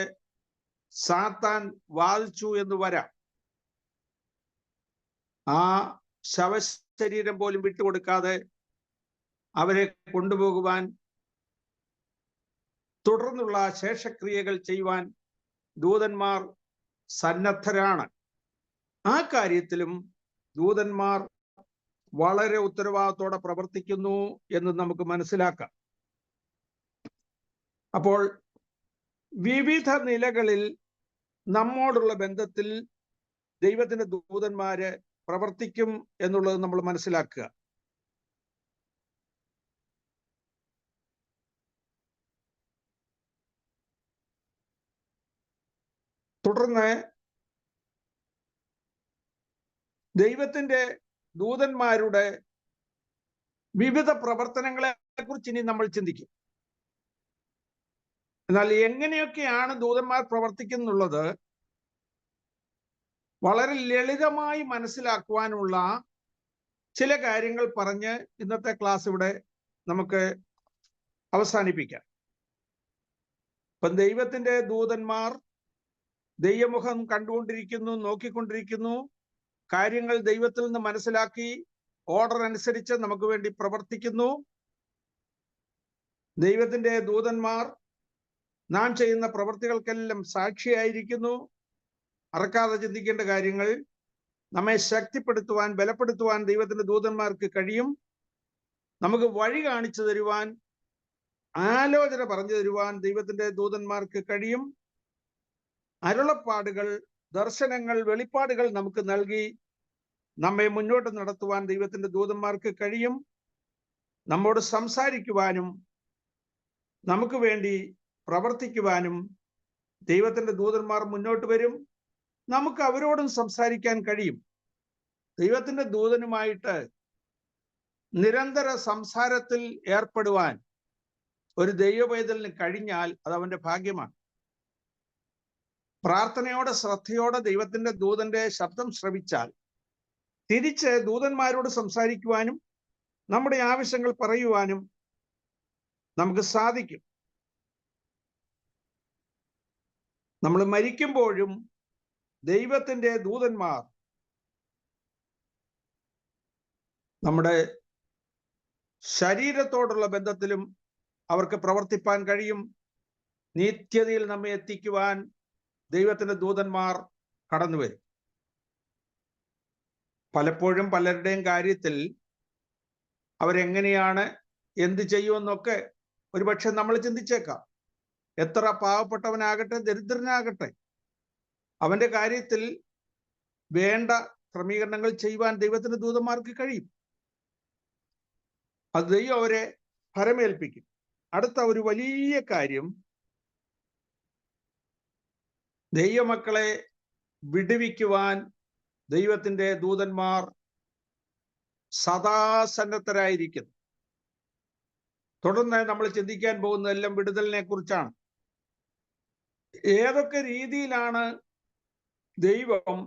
സാത്താൻ വാദിച്ചു എന്ന് വരാം. ആ ശവശരീരം പോലും വിട്ടുകൊടുക്കാതെ അവരെ കൊണ്ടുപോകുവാൻ, തുടർന്നുള്ള ശേഷക്രിയകൾ ചെയ്യുവാൻ ദൂതന്മാർ സന്നദ്ധരാണ്. ആ കാര്യത്തിലും ദൂതന്മാർ വളരെ ഉത്തരവാദിത്തോടെ പ്രവർത്തിക്കുന്നു എന്ന് നമുക്ക് മനസ്സിലാക്കാം. അപ്പോൾ വിവിധ നിലകളിൽ നമ്മോടുള്ള ബന്ധത്തിൽ ദൈവത്തിന്റെ ദൂതന്മാര് പ്രവർത്തിക്കും എന്നുള്ളത് നമ്മൾ മനസ്സിലാക്കുക. തുടർന്ന് ദൈവത്തിന്റെ ദൂതന്മാരുടെ വിവിധ പ്രവർത്തനങ്ങളെ കുറിച്ച് ഇനി നമ്മൾ ചിന്തിക്കും. എന്നാൽ എങ്ങനെയൊക്കെയാണ് ദൂതന്മാർ പ്രവർത്തിക്കുന്നുള്ളത് വളരെ ലളിതമായി മനസ്സിലാക്കുവാനുള്ള ചില കാര്യങ്ങൾ പറഞ്ഞ് ഇന്നത്തെ ക്ലാസ് ഇവിടെ നമുക്ക് അവസാനിപ്പിക്കാം. ഇപ്പം ദൈവത്തിന്റെ ദൂതന്മാർ ദൈവമുഖം കണ്ടുകൊണ്ടിരിക്കുന്നു, നോക്കിക്കൊണ്ടിരിക്കുന്നു, കാര്യങ്ങൾ ദൈവത്തിൽ നിന്ന് മനസ്സിലാക്കി ഓർഡർ അനുസരിച്ച് നമുക്ക് വേണ്ടി പ്രവർത്തിക്കുന്നു. ദൈവത്തിന്റെ ദൂതന്മാർ നാം ചെയ്യുന്ന പ്രവൃത്തികൾക്കെല്ലാം സാക്ഷിയായിരിക്കുന്നു. മറക്കാതെ ചിന്തിക്കേണ്ട കാര്യങ്ങൾ, നമ്മെ ശക്തിപ്പെടുത്തുവാൻ, ബലപ്പെടുത്തുവാൻ ദൈവത്തിന്റെ ദൂതന്മാർക്ക് കഴിയും. നമുക്ക് വഴി കാണിച്ചു തരുവാൻ, ആലോചന പറഞ്ഞു തരുവാൻ ദൈവത്തിന്റെ ദൂതന്മാർക്ക് കഴിയും. അരുളപ്പാടുകൾ, ദർശനങ്ങൾ, വെളിപ്പാടുകൾ നമുക്ക് നൽകി നമ്മെ മുന്നോട്ട് നടത്തുവാൻ ദൈവത്തിന്റെ ദൂതന്മാർക്ക് കഴിയും. നമ്മോട് സംസാരിക്കുവാനും നമുക്ക് വേണ്ടി പ്രവർത്തിക്കുവാനും ദൈവത്തിന്റെ ദൂതന്മാർ മുന്നോട്ട് വരും. നമുക്ക് അവരോടും സംസാരിക്കാൻ കഴിയും. ദൈവത്തിന്റെ ദൂതനുമായിട്ട് നിരന്തര സംസാരത്തിൽ ഏർപ്പെടുവാൻ ഒരു ദൈവപൈതലിന് കഴിഞ്ഞാൽ അത് അവന്റെ ഭാഗ്യമാണ്. പ്രാർത്ഥനയോടെ, ശ്രദ്ധയോടെ ദൈവത്തിന്റെ ദൂതന്റെ ശബ്ദം ശ്രവിച്ചാൽ തിരിച്ച് ദൂതന്മാരോട് സംസാരിക്കുവാനും നമ്മുടെ ആവശ്യങ്ങൾ പറയുവാനും നമുക്ക് സാധിക്കും. നമ്മൾ മരിക്കുമ്പോഴും ദൈവത്തിന്റെ ദൂതന്മാർ നമ്മുടെ ശരീരത്തോടുള്ള ബന്ധത്തിലും അവർക്ക് പ്രവർത്തിപ്പാൻ കഴിയും. നിത്യതയിൽ നമ്മെ എത്തിക്കുവാൻ ദൈവത്തിന്റെ ദൂതന്മാർ കടന്നു വരും. പലപ്പോഴും പലരുടെയും കാര്യത്തിൽ അവരെങ്ങനെയാണ്, എന്ത് ചെയ്യുമെന്നൊക്കെ ഒരുപക്ഷെ നമ്മൾ ചിന്തിച്ചേക്കാം. എത്ര പാവപ്പെട്ടവനാകട്ടെ, ദരിദ്രനാകട്ടെ, അവന്റെ കാര്യത്തിൽ വേണ്ട ക്രമീകരണങ്ങൾ ചെയ്യുവാൻ ദൈവത്തിന്റെ ദൂതന്മാർക്ക് കഴിയും. അത് ദൈവം അവരെ ഫലമേൽപ്പിക്കും. അടുത്ത ഒരു വലിയ കാര്യം, ദൈവമക്കളെ വിടുവിക്കുവാൻ ദൈവത്തിന്റെ ദൂതന്മാർ സദാസന്നദ്ധരായിരിക്കുന്നു. തുടർന്ന് നമ്മൾ ചിന്തിക്കാൻ പോകുന്നതെല്ലാം വിടുതലിനെ കുറിച്ചാണ്. ഏതൊക്കെ രീതിയിലാണ് ദൈവം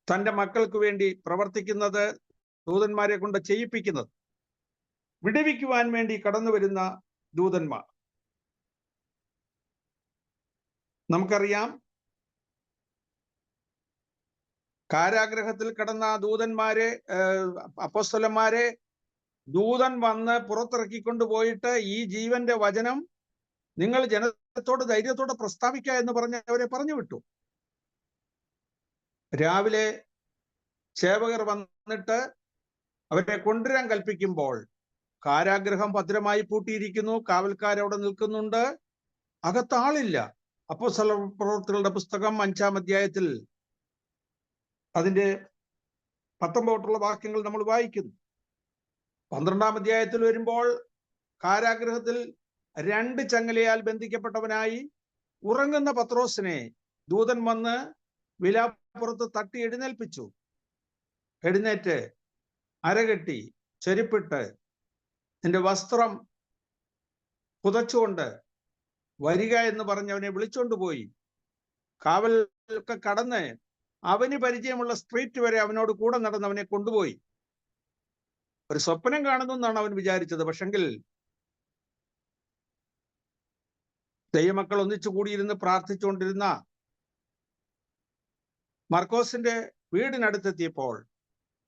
തൻ്റെ മക്കൾക്ക് വേണ്ടി പ്രവർത്തിക്കുന്നത്, ദൂതന്മാരെ കൊണ്ട് ചെയ്യിപ്പിക്കുന്നത്? വിടുവിക്കുവാൻ വേണ്ടി കടന്നു വരുന്ന ദൂതന്മാർ. നമുക്കറിയാം, കാരാഗ്രഹത്തിൽ കിടന്ന ദൂതന്മാരെ, അപ്പോസ്തലന്മാരെ ദൂതൻ വന്ന് പുറത്തിറക്കിക്കൊണ്ട് പോയിട്ട് ഈ ജീവന്റെ വചനം നിങ്ങൾ ജനത്തോട് ധൈര്യത്തോടെ പ്രസ്താവിക്കുക എന്ന് പറഞ്ഞ് അവരെ പറഞ്ഞു വിട്ടു. രാവിലെ സേവകർ വന്നിട്ട് അവരെ കൊണ്ടുവരാൻ കൽപ്പിക്കുമ്പോൾ കാരാഗ്രഹം ഭദ്രമായി പൂട്ടിയിരിക്കുന്നു, കാവൽക്കാരവിടെ നിൽക്കുന്നുണ്ട്, അകത്താളില്ല. അപ്പോസ്തലപ്രവൃത്തികളുടെ പുസ്തകം 5-ാം അധ്യായത്തിൽ അതിന്റെ 19 വാക്യങ്ങൾ നമ്മൾ വായിക്കുന്നു. 12-ാം അധ്യായത്തിൽ വരുമ്പോൾ കാരാഗ്രഹത്തിൽ 2 ചങ്ങലയാൽ ബന്ധിക്കപ്പെട്ടവനായി ഉറങ്ങുന്ന പത്രോസിനെ ദൂതൻ വന്ന് വിലാപ്പുറത്ത് തട്ടി എഴുന്നേൽപ്പിച്ചു. എഴുന്നേറ്റ് അരകെട്ടി ചെരുപ്പിട്ട് നിന്റെ വസ്ത്രം പുതച്ചുകൊണ്ട് വരിക എന്ന് പറഞ്ഞ് അവനെ വിളിച്ചോണ്ട് പോയി. കാവലൊക്കെ കടന്ന് അവന് പരിചയമുള്ള സ്ട്രീറ്റ് വരെ അവനോട് കൂടെ നടന്ന് അവനെ കൊണ്ടുപോയി. ഒരു സ്വപ്നം കാണുന്നു എന്നാണ് അവൻ വിചാരിച്ചത്. പക്ഷെങ്കിൽ ദൈവമക്കൾ ഒന്നിച്ചു കൂടിയിരുന്ന് പ്രാർത്ഥിച്ചുകൊണ്ടിരുന്ന മർക്കോസിന്റെ വീടിനടുത്തെത്തിയപ്പോൾ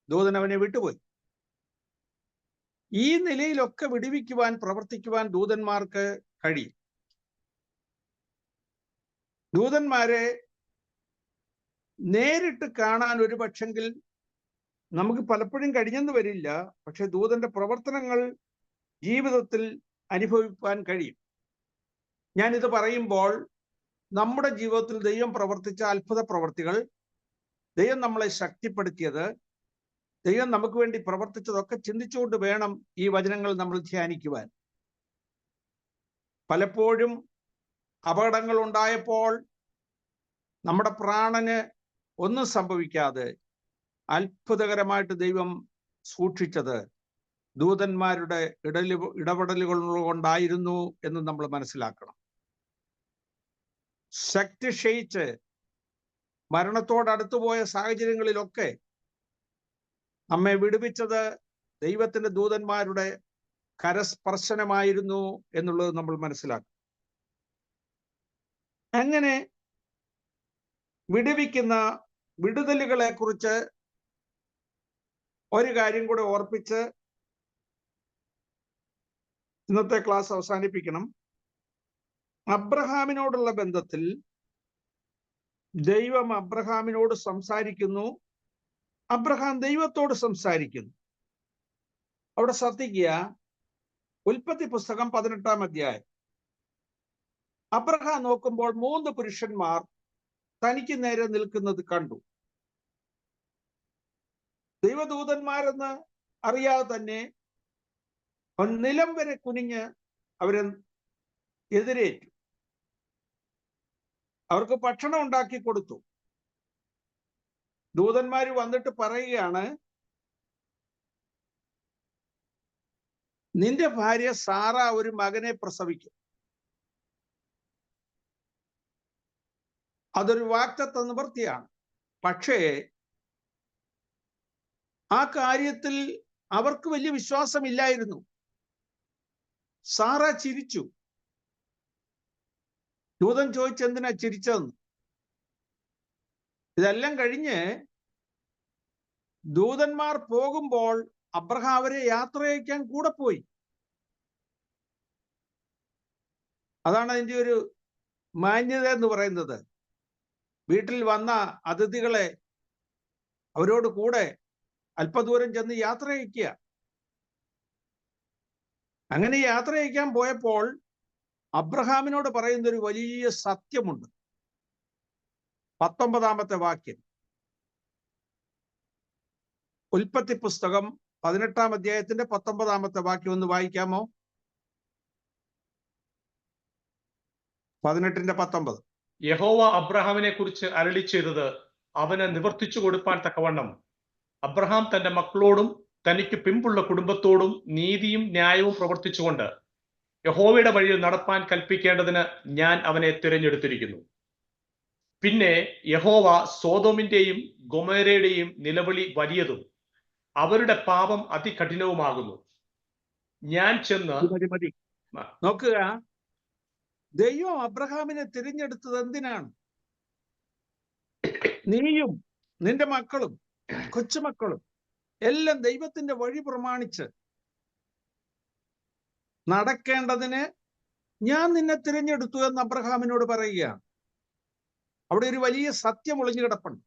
ദൂതൻ അവനെ വിട്ടുപോയി. ഈ നിലയിലൊക്കെ വിടുവിക്കുവാൻ, പ്രവർത്തിക്കുവാൻ ദൂതന്മാർക്ക് കഴിയും. ദൂതന്മാരെ നേരിട്ട് കാണാൻ ഒരു പക്ഷെങ്കിൽ നമുക്ക് പലപ്പോഴും കഴിഞ്ഞെന്ന് വരില്ല. പക്ഷെ ദൂതന്റെ പ്രവർത്തനങ്ങൾ ജീവിതത്തിൽ അനുഭവിക്കാൻ കഴിയും. ഞാനിത് പറയുമ്പോൾ നമ്മുടെ ജീവിതത്തിൽ ദൈവം പ്രവർത്തിച്ച അത്ഭുത പ്രവർത്തികൾ, ദൈവം നമ്മളെ ശക്തിപ്പെടുത്തിയത്, ദൈവം നമുക്ക് വേണ്ടി പ്രവർത്തിച്ചതൊക്കെ ചിന്തിച്ചുകൊണ്ട് വേണം ഈ വചനങ്ങൾ നമ്മൾ ധ്യാനിക്കുവാൻ. പലപ്പോഴും അപകടങ്ങൾ ഉണ്ടായപ്പോൾ നമ്മുടെ പ്രാണന് ഒന്നും സംഭവിക്കാതെ അത്ഭുതകരമായിട്ട് ദൈവം സൂക്ഷിച്ചത് ദൂതന്മാരുടെ ഇടപെടലുകൾ കൊണ്ടായിരുന്നു എന്ന് നമ്മൾ മനസ്സിലാക്കണം. ശക്തി ക്ഷയിച്ച് മരണത്തോടടുത്തുപോയ സാഹചര്യങ്ങളിലൊക്കെ നമ്മെ വിടുവിച്ചത് ദൈവത്തിന്റെ ദൂതന്മാരുടെ കരസ്പർശനമായിരുന്നു എന്നുള്ളത് നമ്മൾ മനസ്സിലാക്കും. അങ്ങനെ വിടുവിക്കുന്ന വിടുതലുകളെ കുറിച്ച് ഒരു കാര്യം കൂടെ ഓർപ്പിച്ച് ഇന്നത്തെ ക്ലാസ് അവസാനിപ്പിക്കണം. അബ്രഹാമിനോടുള്ള ബന്ധത്തിൽ ദൈവം അബ്രഹാമിനോട് സംസാരിക്കുന്നു, അബ്രഹാം ദൈവത്തോട് സംസാരിക്കുന്നു. അവിടെ ശ്രദ്ധിക്കുക, ഉൽപ്പത്തി പുസ്തകം 18-ാം അധ്യായം. അബ്രഹാം നോക്കുമ്പോൾ 3 പുരുഷന്മാർ തനിക്ക് നേരെ നിൽക്കുന്നത് കണ്ടു. ദൈവദൂതന്മാരെന്ന് അറിയാതെ തന്നെ അവൻ നിലം വരെ കുനിഞ്ഞ് അവരെ എതിരേറ്റു. അവർക്ക് ഭക്ഷണം ഉണ്ടാക്കി കൊടുത്തു. ദൂതന്മാര് വന്നിട്ട് പറയുകയാണ്, നിന്റെ ഭാര്യ സാറ ഒരു മകനെ പ്രസവിക്കും. അതൊരു വാഗ്ദത്ത നിവൃത്തിയാണ്. പക്ഷേ ആ കാര്യത്തിൽ അവർക്ക് വലിയ വിശ്വാസമില്ലായിരുന്നു. സാറ ചിരിച്ചു. ദൂതൻ ചോദിച്ചെന്തിനാ ചിരിച്ചതെന്ന്. ഇതെല്ലാം കഴിഞ്ഞ് ദൂതന്മാർ പോകുമ്പോൾ അബ്രഹാം അവരെ യാത്ര അയക്കാൻ കൂടെ പോയി. അതാണ് അതിൻ്റെ ഒരു മാന്യത എന്ന് പറയുന്നത്. വീട്ടിൽ വന്ന അതിഥികളെ അവരോട് കൂടെ അല്പദൂരം ചെന്ന് യാത്ര അയക്കുക. അങ്ങനെ യാത്ര അയക്കാൻ പോയപ്പോൾ അബ്രഹാമിനോട് പറയുന്ന ഒരു വലിയ സത്യമുണ്ട്. 19-ാമത്തെ വാക്യം, ഉൽപ്പത്തി പുസ്തകം 18-ാം അധ്യായത്തിന്റെ 19-ാമത്തെ വാക്യം ഒന്ന് വായിക്കാമോ? 18-19. യഹോവ അബ്രഹാമിനെ കുറിച്ച് അരുളി ചെയ്തത് അവന് നിവർത്തിച്ചു കൊടുപ്പാൻ തക്കവണ്ണം അബ്രഹാം തന്റെ മക്കളോടും തനിക്ക് പിമ്പുള്ള കുടുംബത്തോടും നീതിയും ന്യായവും പ്രവർത്തിച്ചുകൊണ്ട് യഹോവയുടെ വഴിയിൽ നടപ്പാൻ കൽപ്പിക്കേണ്ടതിന് ഞാൻ അവനെ തിരഞ്ഞെടുത്തിരിക്കുന്നു. പിന്നെ യഹോവ സോദോമിന്റെയും ഗൊമോരയുടെയും നിലവിളി വലിയതും അവരുടെ പാപം അതികഠിനവുമാകുന്നു. ഞാൻ ചെന്ന് നോക്കുക, ദൈവം അബ്രഹാമിനെ തിരഞ്ഞെടുത്തത് എന്തിനാണ്? നീയും നിന്റെ മക്കളും കൊച്ചുമക്കളും എല്ലാം ദൈവത്തിന്റെ വഴി പ്രമാണിച്ച് നടക്കേണ്ടതിന് ഞാൻ നിന്നെ തിരഞ്ഞെടുത്തു എന്ന് അബ്രഹാമിനോട് പറയുകയാണ്. അവിടെ ഒരു വലിയ സത്യം ഒളിഞ്ഞു കിടപ്പുണ്ട്.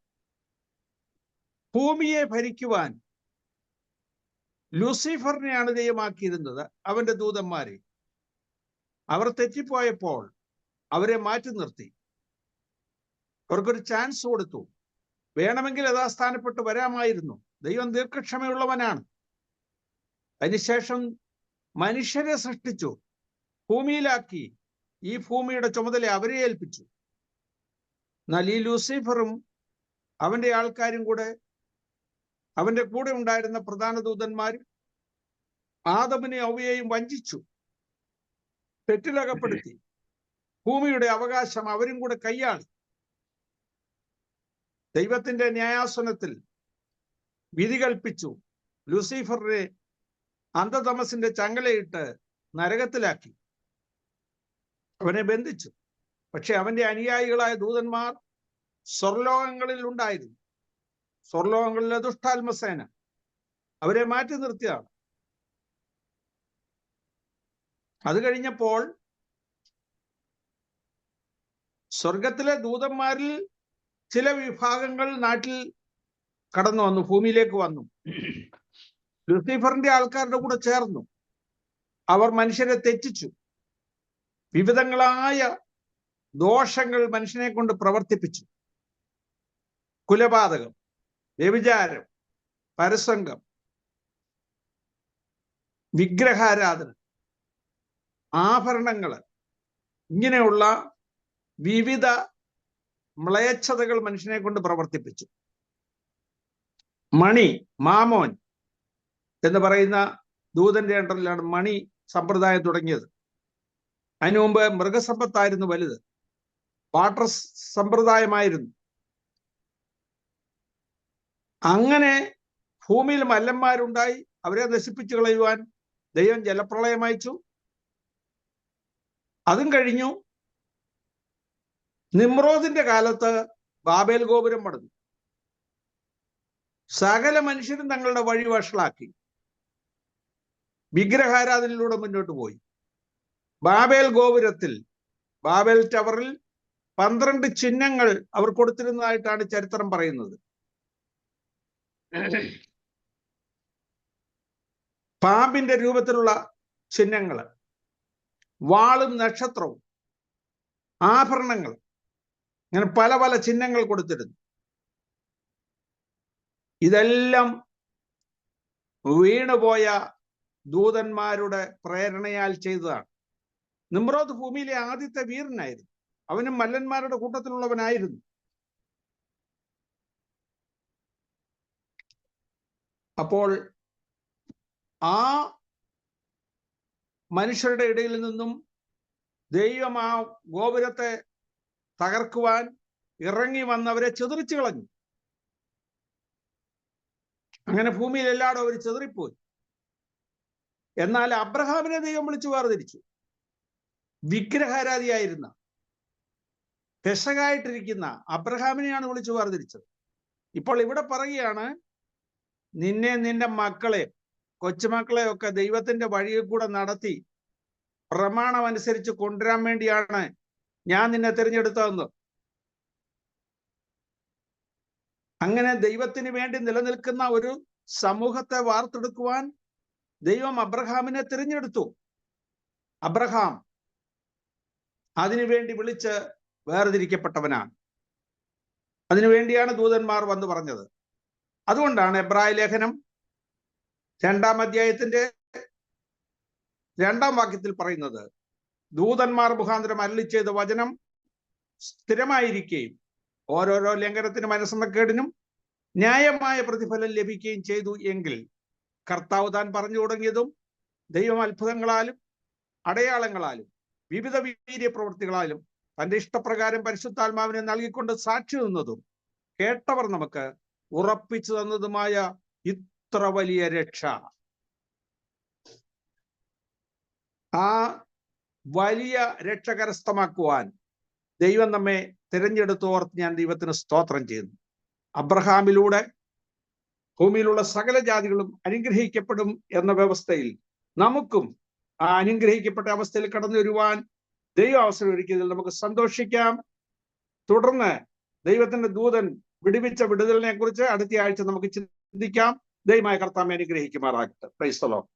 ഭൂമിയെ ഭരിക്കുവാൻ ലൂസിഫറിനെയാണ് ദൈവമാക്കിയിരുന്നത്, അവന്റെ ദൂതന്മാരെ. അവർ തെറ്റിപ്പോയപ്പോൾ അവരെ മാറ്റി നിർത്തി, അവർക്കൊരു ചാൻസ് കൊടുത്തു. വേണമെങ്കിൽ യഥാസ്ഥാനപ്പെട്ട് വരാമായിരുന്നു. ദൈവം ദീർഘക്ഷമയുള്ളവനാണ്. അതിനുശേഷം മനുഷ്യരെ സൃഷ്ടിച്ചു, ഭൂമിയിലാക്കി. ഈ ഭൂമിയുടെ ചുമതല അവരെ ഏൽപ്പിച്ചു. എന്നാൽ ഈ ലൂസിഫറും അവന്റെ ആൾക്കാരും കൂടെ, അവന്റെ കൂടെ ഉണ്ടായിരുന്ന പ്രധാന ദൂതന്മാരും ആദമിനെ ഹവ്വയെയും വഞ്ചിച്ചു, തെറ്റിലകപ്പെടുത്തി. ഭൂമിയുടെ അവകാശം അവരും കൂടെ കൈയാളി. ദൈവത്തിന്റെ ന്യായാസനത്തിൽ വിധി കൽപ്പിച്ചു. ലൂസിഫറിനെ അന്ധതമസിന്റെ ചങ്ങലയിട്ട് നരകത്തിലാക്കി, അവനെ ബന്ധിച്ചു. പക്ഷെ അവന്റെ അനുയായികളായ ദൂതന്മാർ സ്വർലോകങ്ങളിൽ ഉണ്ടായിരുന്നു. സ്വർലോകങ്ങളിലെ ദുഷ്ടാത്മസേന അവരെ മാറ്റി നിർത്തിയതാണ്. അത് കഴിഞ്ഞപ്പോൾ സ്വർഗത്തിലെ ദൂതന്മാരിൽ ചില വിഭാഗങ്ങൾ നാട്ടിൽ കടന്നു വന്നു, ഭൂമിയിലേക്ക് വന്നു. ലൂസിഫറിന്റെ ആൾക്കാരുടെ കൂടെ ചേർന്നു. അവർ മനുഷ്യരെ തെറ്റിച്ചു. വിവിധങ്ങളായ ദോഷങ്ങൾ മനുഷ്യനെ കൊണ്ട് പ്രവർത്തിപ്പിച്ചു. കുലപാതകം, വ്യഭിചാരം, പരസംഗം, വിഗ്രഹാരാധന, ആഭരണങ്ങള്, ഇങ്ങനെയുള്ള വിവിധ മ്ലേച്ഛതകൾ മനുഷ്യനെ കൊണ്ട് പ്രവർത്തിപ്പിച്ചു. മണി, മാമോൻ എന്ന് പറയുന്ന ദൂതന്റെ അണ്ടറിലാണ് മണി സമ്പ്രദായം തുടങ്ങിയത്. അതിനു മുമ്പ് മൃഗസമ്പത്തായിരുന്നു വലുത്, വാട്ടർ സമ്പ്രദായമായിരുന്നു. അങ്ങനെ ഭൂമിയിൽ മല്ലന്മാരുണ്ടായി. അവരെ നശിപ്പിച്ചു കളയുവാൻ ദൈവം ജലപ്രളയം അയച്ചു. അതും കഴിഞ്ഞു. നിമ്രോദിന്റെ കാലത്ത് ബാബേൽ ഗോപുരം പണിതു. സകല മനുഷ്യരും തങ്ങളുടെ വഴി വഷളാക്കി. വിഗ്രഹാരാധനയിലൂടെ മുന്നോട്ട് പോയി. ബാബേൽ ഗോപുരത്തിൽ, ബാബേൽ ടവറിൽ 12 ചിഹ്നങ്ങൾ അവർ കൊടുത്തിരുന്നതായിട്ടാണ് ചരിത്രം പറയുന്നത്. പാമ്പിന്റെ രൂപത്തിലുള്ള ചിഹ്നങ്ങൾ, വാളും നക്ഷത്രവും, ആഭരണങ്ങൾ, അങ്ങനെ പല പല ചിഹ്നങ്ങൾ കൊടുത്തിരുന്നു. ഇതെല്ലാം വീണുപോയ ദൂതന്മാരുടെ പ്രേരണയാൽ ചെയ്തതാണ്. നിമ്രോദ് ഭൂമിയിലെ ആദ്യത്തെ വീരനായിരുന്നു. അവനും മല്ലന്മാരുടെ കൂട്ടത്തിലുള്ളവനായിരുന്നു. അപ്പോൾ ആ മനുഷ്യരുടെ ഇടയിൽ നിന്നും ദൈവം ആ ഗോപുരത്തെ തകർക്കുവാൻ ഇറങ്ങി വന്നവരെ ചിതറിച്ചു കളഞ്ഞു. അങ്ങനെ ഭൂമിയിൽ എല്ലായിടും അവർ ചിതറിപ്പോയി. എന്നാൽ അബ്രഹാമിനെ ദൈവം വിളിച്ചു വേർതിരിച്ചു. വിഗ്രഹാരാധിയായിരുന്ന, പെശകായിട്ടിരിക്കുന്ന അബ്രഹാമിനെയാണ് വിളിച്ചു വേർതിരിച്ചത്. ഇപ്പോൾ ഇവിടെ പറയുകയാണ്, നിന്നെ, നിന്റെ മക്കളെ, കൊച്ചുമക്കളെ ഒക്കെ ദൈവത്തിന്റെ വഴിയിൽ കൂടെ നടത്തി പ്രമാണം അനുസരിച്ച് കൊണ്ടുവരാൻ വേണ്ടിയാണ് ഞാൻ നിന്നെ തിരഞ്ഞെടുത്തതെന്ന്. അങ്ങനെ ദൈവത്തിന് വേണ്ടി നിലനിൽക്കുന്ന ഒരു സമൂഹത്തെ വാർത്തെടുക്കുവാൻ ദൈവം അബ്രഹാമിനെ തിരഞ്ഞെടുത്തു. അബ്രഹാം അതിനുവേണ്ടി വിളിച്ച് വേർതിരിക്കപ്പെട്ടവനാണ്. അതിനുവേണ്ടിയാണ് ദൂതന്മാർ വന്ന് പറഞ്ഞത്. അതുകൊണ്ടാണ് എബ്രായ ലേഖനം 2-ാം അധ്യായത്തിന്റെ 2-ാം വാക്യത്തിൽ പറയുന്നത്, ദൂതന്മാർ മുഖാന്തരം അരുളി ചെയ്ത വചനം സ്ഥിരമായിരിക്കുകയും ഓരോരോ ലംഘനത്തിനും അനുസരണക്കേടിനും ന്യായമായ പ്രതിഫലം ലഭിക്കുകയും ചെയ്തു എങ്കിൽ കർത്താവ് താൻ പറഞ്ഞു തുടങ്ങിയതും ദൈവം അത്ഭുതങ്ങളാലും അടയാളങ്ങളാലും വിവിധ വീര്യപ്രവൃത്തികളാലും തന്റെ ഇഷ്ടപ്രകാരം പരിശുദ്ധാത്മാവിനെ നൽകിക്കൊണ്ട് സാക്ഷി നിന്നതും കേട്ടവർ നമുക്ക് ഉറപ്പിച്ചു തന്നതുമായ ഇത്ര വലിയ രക്ഷ, ആ വലിയ രക്ഷ കരസ്ഥമാക്കുവാൻ ദൈവം നമ്മെ തിരഞ്ഞെടുത്തോർത്ത് ഞാൻ ദൈവത്തിന് സ്തോത്രം ചെയ്യുന്നു. അബ്രഹാമിലൂടെ ഭൂമിയിലുള്ള സകല ജാതികളും അനുഗ്രഹിക്കപ്പെടും എന്ന വ്യവസ്ഥയിൽ നമുക്കും ആ അനുഗ്രഹിക്കപ്പെട്ട അവസ്ഥയിൽ കടന്നു വരുവാൻ ദൈവം അവസരം ഒരുക്കിയതിൽ നമുക്ക് സന്തോഷിക്കാം. തുടർന്ന് ദൈവത്തിന്റെ ദൂതൻ വിടുവിച്ച വിടുതലിനെ കുറിച്ച് അടുത്ത ആഴ്ച നമുക്ക് ചിന്തിക്കാം. ദൈവമായ കർത്താവേ അനുഗ്രഹിക്കുമാറാകട്ടെ. Praise the Lord.